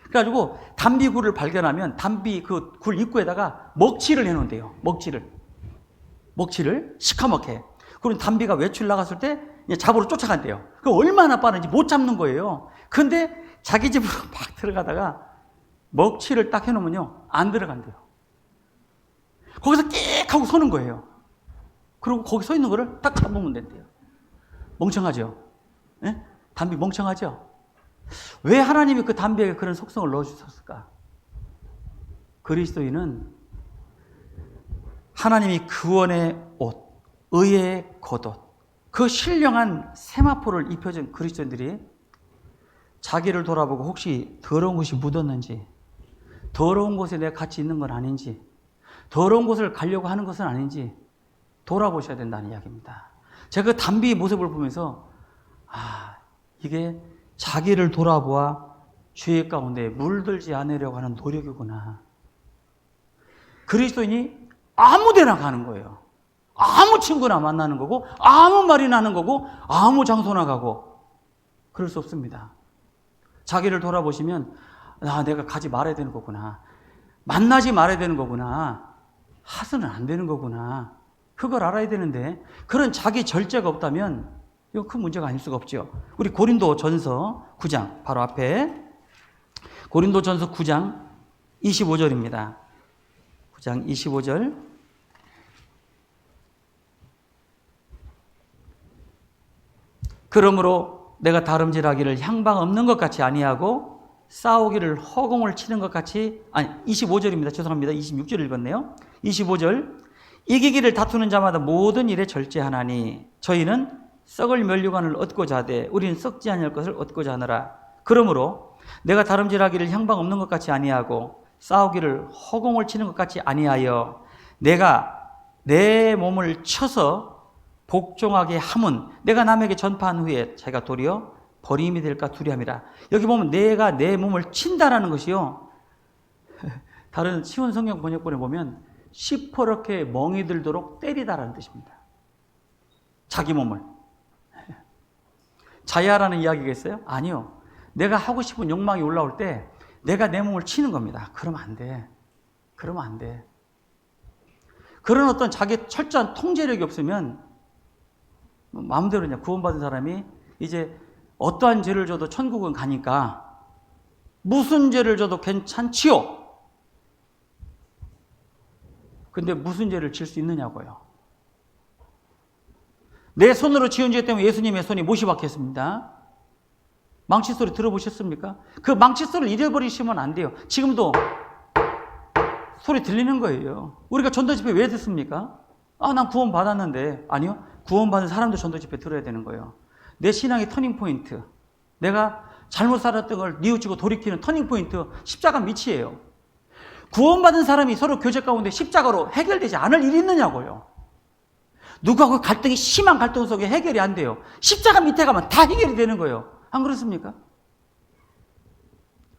그래가지고 담비굴을 발견하면 담비 그 굴 입구에다가 먹칠을 해놓은대요. 먹칠을 시커멓게. 그럼 담비가 외출 나갔을 때 잡으러 쫓아간대요. 그 얼마나 빠른지 못 잡는 거예요. 근데 자기 집으로 막 들어가다가 먹칠을 딱 해놓으면요 안 들어간대요. 거기서 끽 하고 서는 거예요. 그리고 거기 서 있는 거를 딱 잡으면 된대요. 멍청하죠? 네? 담비 멍청하죠? 왜 하나님이 그 담비에게 그런 속성을 넣어주셨을까? 그리스도인은 하나님이 구원의 옷, 의의 겉옷, 그 신령한 세마포를 입혀준 그리스도인들이 자기를 돌아보고 혹시 더러운 것이 묻었는지, 더러운 곳에 내가 같이 있는 건 아닌지, 더러운 곳을 가려고 하는 것은 아닌지 돌아보셔야 된다는 이야기입니다. 제가 그 담비의 모습을 보면서 이게 자기를 돌아보아 죄 가운데 물들지 않으려고 하는 노력이구나. 그리스도인이 아무 데나 가는 거예요. 아무 친구나 만나는 거고 아무 말이나 하는 거고 아무 장소나 가고 그럴 수 없습니다. 자기를 돌아보시면 내가 가지 말아야 되는 거구나. 만나지 말아야 되는 거구나. 하서는 안 되는 거구나. 그걸 알아야 되는데 그런 자기 절제가 없다면 이거 큰 문제가 아닐 수가 없죠. 우리 고린도전서 9장 바로 앞에 고린도전서 9장 25절입니다. 9장 25절 그러므로 내가 다름질하기를 향방 없는 것 같이 아니하고 싸우기를 허공을 치는 것 같이 25절입니다. 죄송합니다. 26절 읽었네요. 25절 이기기를 다투는 자마다 모든 일에 절제하나니 저희는 썩을 면류관을 얻고자 하되 우리는 썩지 아니할 것을 얻고자 하느라. 그러므로 내가 다름질하기를 향방 없는 것 같이 아니하고 싸우기를 허공을 치는 것 같이 아니하여 내가 내 몸을 쳐서 복종하게 함은 내가 남에게 전파한 후에 자기가 도리어 버림이 될까 두려움이라. 여기 보면 내가 내 몸을 친다라는 것이요. 다른 시원 성경 번역본에 보면 시퍼렇게 멍이 들도록 때리다라는 뜻입니다. 자기 몸을. 자야라는 이야기가 있어요? 아니요. 내가 하고 싶은 욕망이 올라올 때 내가 내 몸을 치는 겁니다. 그러면 안 돼. 그러면 안 돼. 그런 어떤 자기 철저한 통제력이 없으면 마음대로 그냥 구원받은 사람이 이제 어떠한 죄를 져도 천국은 가니까 무슨 죄를 져도 괜찮지요. 근데 무슨 죄를 질 수 있느냐고요. 내 손으로 지은 죄 때문에 예수님의 손이 못이 박혔습니다. 망치 소리 들어보셨습니까? 그 망치 소리를 잃어버리시면 안 돼요. 지금도 소리 들리는 거예요. 우리가 전도 집회 왜 듣습니까? 난 구원 받았는데. 아니요. 구원받은 사람도 전도 집회 들어야 되는 거예요. 내 신앙의 터닝 포인트. 내가 잘못 살았던 걸 뉘우치고 돌이키는 터닝 포인트. 십자가 밑이에요. 구원받은 사람이 서로 교제 가운데 십자가로 해결되지 않을 일이 있느냐고요. 누구하고 갈등이 심한 갈등 속에 해결이 안 돼요. 십자가 밑에 가면 다 해결이 되는 거예요. 안 그렇습니까?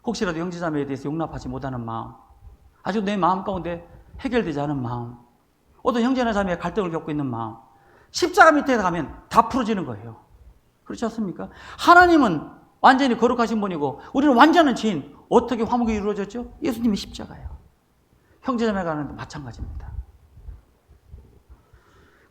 혹시라도 형제자매에 대해서 용납하지 못하는 마음, 아직 내 마음 가운데 해결되지 않은 마음, 어떤 형제나 자매의 갈등을 겪고 있는 마음, 십자가 밑에 가면 다 풀어지는 거예요. 그렇지 않습니까? 하나님은 완전히 거룩하신 분이고 우리는 완전한 죄인. 어떻게 화목이 이루어졌죠? 예수님의 십자가예요. 형제자매 간에도 마찬가지입니다.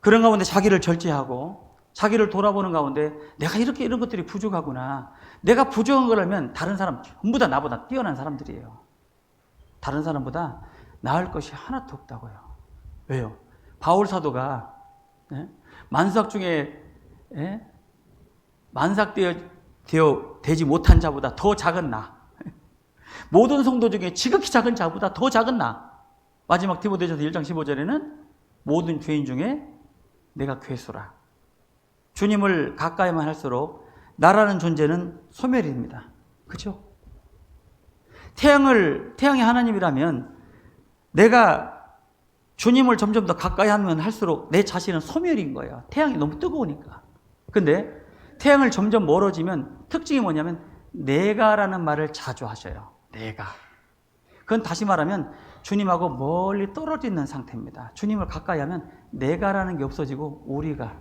그런 가운데 자기를 절제하고 자기를 돌아보는 가운데 내가 이렇게 이런 것들이 부족하구나. 내가 부족한 거라면 다른 사람 전부 다 나보다 뛰어난 사람들이에요. 다른 사람보다 나을 것이 하나도 없다고요. 왜요? 바울 사도가 만삭 중에 되지 못한 자보다 더 작은 나, 모든 성도 중에 지극히 작은 자보다 더 작은 나, 마지막 디모데전서 1장 15절에는 모든 죄인 중에 내가 괴수라. 주님을 가까이만 할수록 나라는 존재는 소멸입니다. 그렇죠? 태양이 하나님이라면 내가 주님을 점점 더 가까이 하면 할수록 내 자신은 소멸인 거예요. 태양이 너무 뜨거우니까. 근데 태양을 점점 멀어지면 특징이 뭐냐면 내가라는 말을 자주 하셔요. 내가. 그건 다시 말하면 주님하고 멀리 떨어져 있는 상태입니다. 주님을 가까이 하면 내가라는 게 없어지고 우리가,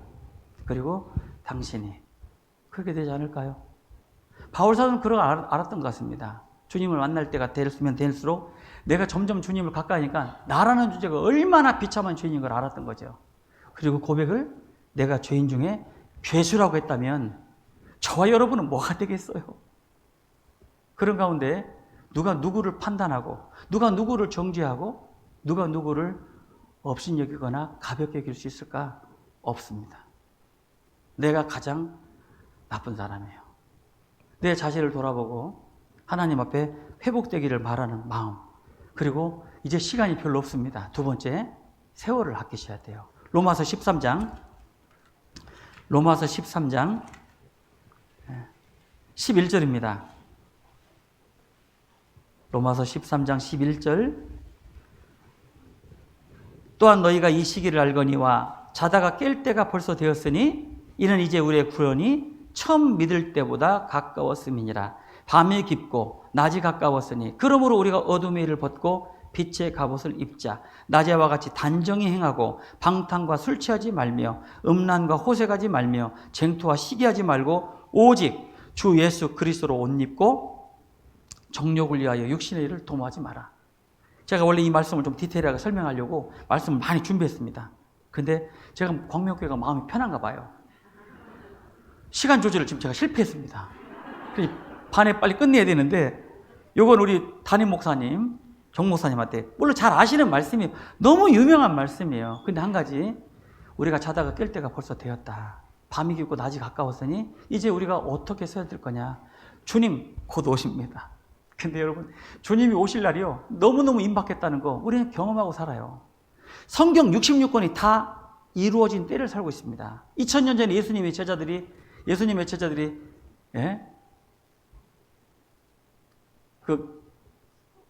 그리고 당신이, 그렇게 되지 않을까요? 바울 사도는 그걸 알았던 것 같습니다. 주님을 만날 때가 되면 될수록 내가 점점 주님을 가까이 하니까 나라는 존재가 얼마나 비참한 죄인인 걸 알았던 거죠. 그리고 고백을 내가 죄인 중에 괴수라고 했다면 저와 여러분은 뭐가 되겠어요? 그런 가운데 누가 누구를 판단하고 누가 누구를 정죄하고 누가 누구를 업신여기거나 가볍게 여길 수 있을까? 없습니다. 내가 가장 나쁜 사람이에요. 내 자신을 돌아보고 하나님 앞에 회복되기를 바라는 마음. 그리고 이제 시간이 별로 없습니다. 두 번째, 세월을 아끼셔야 돼요. 로마서 13장 11절입니다. 로마서 13장 11절. 또한 너희가 이 시기를 알거니와 자다가 깰 때가 벌써 되었으니 이는 이제 우리의 구원이 처음 믿을 때보다 가까웠음이니라. 밤이 깊고 낮이 가까웠으니 그러므로 우리가 어둠의 일을 벗고 빛의 갑옷을 입자. 낮에와 같이 단정히 행하고 방탕과 술 취하지 말며 음란과 호색하지 말며 쟁투와 시기하지 말고 오직 주 예수 그리스도로 옷 입고 정욕을 위하여 육신의 일을 도모하지 마라. 제가 원래 이 말씀을 좀 디테일하게 설명하려고 말씀을 많이 준비했습니다. 근데 제가 광명교회가 마음이 편한가 봐요. 시간 조절을 지금 제가 실패했습니다. 반에 빨리 끝내야 되는데 이건 우리 담임 목사님, 정 목사님한테 물론 잘 아시는 말씀이에요. 너무 유명한 말씀이에요. 근데 한 가지, 우리가 자다가 깰 때가 벌써 되었다. 밤이 깊고 낮이 가까웠으니 이제 우리가 어떻게 써야 될 거냐. 주님 곧 오십니다. 근데 여러분, 주님이 오실 날이요, 너무너무 임박했다는 거 우리는 경험하고 살아요. 성경 66권이 다 이루어진 때를 살고 있습니다. 2000년 전에 예수님의 제자들이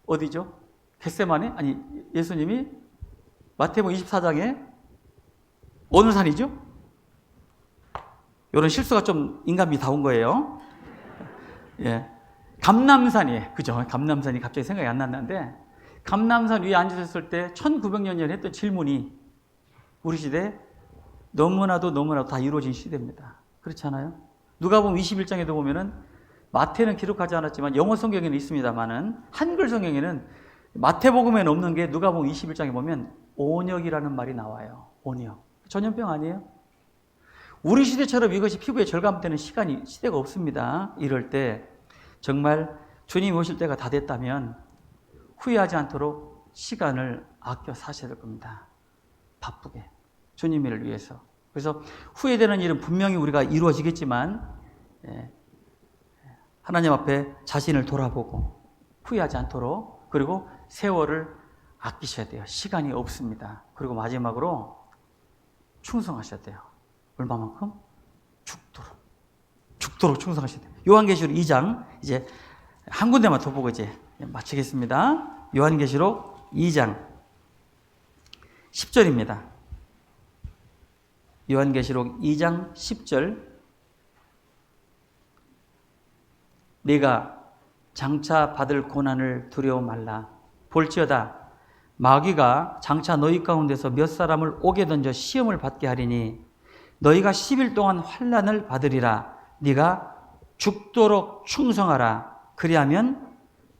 어디죠? 겟세마네? 아니, 예수님이 마태복음 24장에 어느 산이죠? 이런 실수가 좀 인간미다운 거예요. 예. 감람산이에요. 그죠? 감람산이 갑자기 생각이 안 났는데, 감람산 위에 앉으셨을 때 1900년 전에 했던 질문이 우리 시대 너무나도 다 이루어진 시대입니다. 그렇지 않아요? 누가복음 21장에도 보면은 마태는 기록하지 않았지만 영어 성경에는 있습니다만은 한글 성경에는 마태복음에는 없는 게 누가복음 21장에 보면 온역이라는 말이 나와요. 온역. 전염병 아니에요? 우리 시대처럼 이것이 피부에 절감되는 시대가 없습니다. 이럴 때 정말 주님 오실 때가 다 됐다면 후회하지 않도록 시간을 아껴 사셔야 될 겁니다. 바쁘게. 주님을 위해서. 그래서 후회되는 일은 분명히 우리가 이루어지겠지만 하나님 앞에 자신을 돌아보고 후회하지 않도록, 그리고 세월을 아끼셔야 돼요. 시간이 없습니다. 그리고 마지막으로 충성하셔야 돼요. 얼마만큼? 죽도록 충성하셔야 돼요. 요한계시록 2장, 이제 한 군데만 더 보고 이제 마치겠습니다. 요한계시록 2장 10절입니다. 요한계시록 2장 10절. 네가 장차 받을 고난을 두려워 말라. 볼지어다 마귀가 장차 너희 가운데서 몇 사람을 옥에 던져 시험을 받게 하리니 너희가 10일 동안 환난을 받으리라. 네가 죽도록 충성하라. 그리하면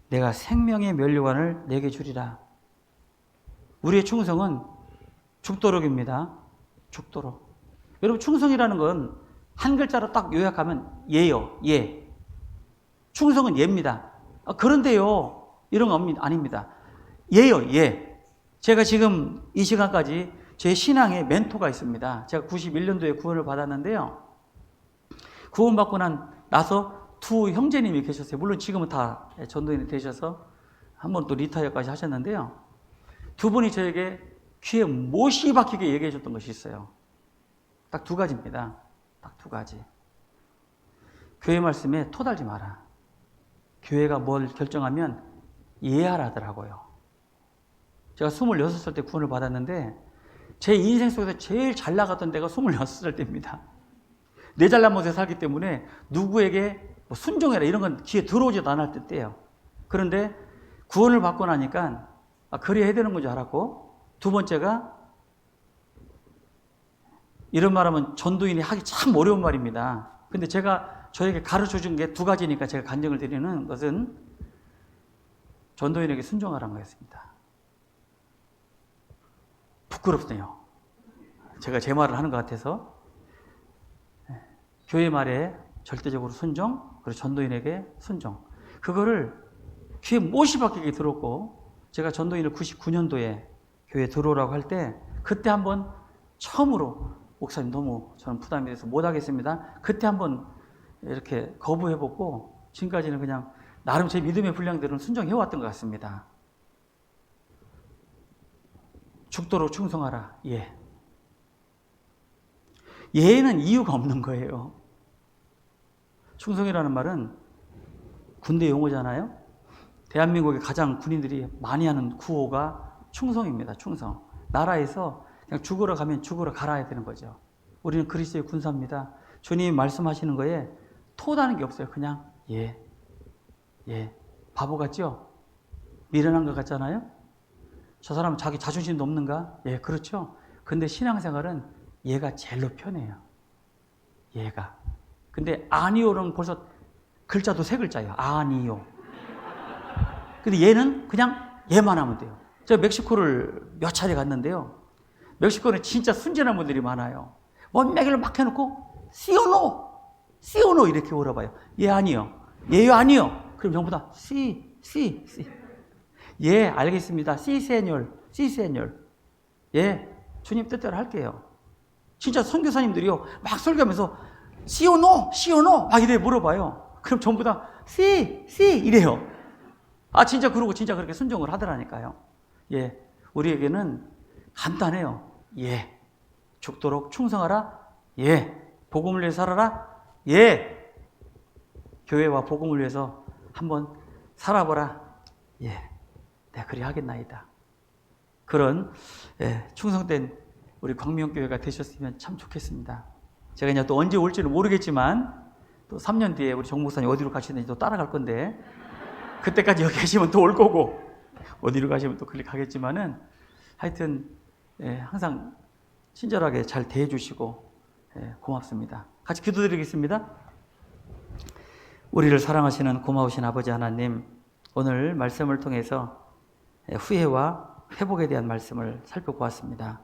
내가 생명의 면류관을 내게 주리라. 우리의 충성은 죽도록입니다. 죽도록. 여러분, 충성이라는 건 한 글자로 딱 요약하면 예요. 예. 충성은 예입니다. 그런데요, 이런 거 아닙니다. 예요, 예. 제가 지금 이 시간까지 제 신앙에 멘토가 있습니다. 제가 91년도에 구원을 받았는데요. 구원받고 나서 두 형제님이 계셨어요. 물론 지금은 다 전도인이 되셔서 한 번 또 리타이어까지 하셨는데요. 두 분이 저에게 귀에 못이 박히게 얘기해 줬던 것이 있어요. 딱 두 가지입니다. 딱 두 가지. 교회 말씀에 토달지 마라. 교회가 뭘 결정하면 이해하라더라고요. 제가 26살 때 구원을 받았는데 제 인생 속에서 제일 잘 나갔던 때가 26살 때입니다. 내 잘난 못에 살기 때문에 누구에게 뭐 순종해라 이런 건 귀에 들어오지도 않을 때예요. 그런데 구원을 받고 나니까 그래야 해야 되는 건 줄 알았고, 두 번째가 이런 말하면 전도인이 하기 참 어려운 말입니다. 근데 제가 저에게 가르쳐 준 게 두 가지니까 제가 간증을 드리는 것은 전도인에게 순종하라는 거였습니다. 부끄럽네요. 제가 제 말을 하는 것 같아서. 교회 말에 절대적으로 순종, 그리고 전도인에게 순종. 그거를 귀에 못이 박히게 들었고, 제가 전도인을 99년도에 교회에 들어오라고 할 때, 그때 한번 처음으로 목사님 너무 저는 부담이 돼서 못하겠습니다. 그때 한번 이렇게 거부해보고 지금까지는 그냥 나름 제 믿음의 분량대로는 순종해왔던 것 같습니다. 죽도록 충성하라. 예. 예에는 이유가 없는 거예요. 충성이라는 말은 군대 용어잖아요. 대한민국의 가장 군인들이 많이 하는 구호가 충성입니다. 충성. 나라에서 그냥 죽으러 가면 죽으러 갈아야 되는 거죠. 우리는 그리스도의 군사입니다. 주님이 말씀하시는 거에 토다는 게 없어요. 그냥 예. 바보 같죠? 미련한 것 같잖아요? 저 사람은 자기 자존심도 없는가? 예, 그렇죠. 근데 신앙생활은 얘가 제일로 편해요. 얘가. 근데 아니오는 벌써 글자도 세 글자예요. 아니오. 근데 얘는 그냥 얘만 하면 돼요. 제가 멕시코를 몇 차례 갔는데요. 멕시코는 진짜 순진한 분들이 많아요. 원맥을 막 해놓고 시오노 이렇게 물어봐요. 예 아니요. 예요 아니요. 그럼 전부 다 씨. 예 알겠습니다. 시세뇨. 예 주님 뜻대로 할게요. 진짜 선교사님들이요 막 설교하면서 시오노 막 이래 물어봐요. 그럼 전부 다 씨 이래요. 진짜 그러고 진짜 그렇게 순종을 하더라니까요. 예 우리에게는 간단해요. 예 죽도록 충성하라. 예 복음을 위해 살아라. 예 교회와 복음을 위해서 한번 살아보라. 예 내가 그리 하겠나이다. 그런 충성된 우리 광명교회가 되셨으면 참 좋겠습니다. 제가 이제 또 언제 올지는 모르겠지만 또 3년 뒤에 우리 정 목사님 어디로 가시는지 또 따라갈 건데 그때까지 여기 계시면 또 올 거고 어디로 가시면 또 가겠지만은 하여튼 항상 친절하게 잘 대해주시고 고맙습니다. 같이 기도드리겠습니다. 우리를 사랑하시는 고마우신 아버지 하나님, 오늘 말씀을 통해서 후회와 회복에 대한 말씀을 살펴보았습니다.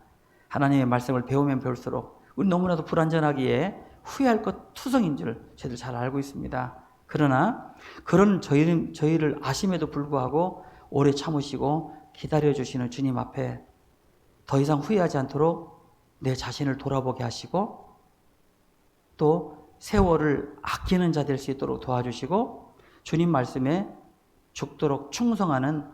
하나님의 말씀을 배우면 배울수록 우리 너무나도 불완전하기에 후회할 것 투성인 줄 저희들 잘 알고 있습니다. 그러나 그런 저희를 아심에도 불구하고 오래 참으시고 기다려주시는 주님 앞에 더 이상 후회하지 않도록 내 자신을 돌아보게 하시고 또 세월을 아끼는 자 될 수 있도록 도와주시고 주님 말씀에 죽도록 충성하는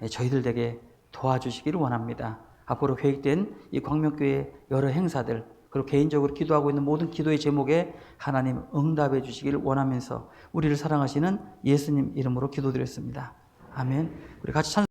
저희들 되게 도와주시기를 원합니다. 앞으로 계획된 이 광명교회 여러 행사들 그리고 개인적으로 기도하고 있는 모든 기도의 제목에 하나님 응답해 주시기를 원하면서 우리를 사랑하시는 예수님 이름으로 기도드렸습니다. 아멘. 우리 같이 찬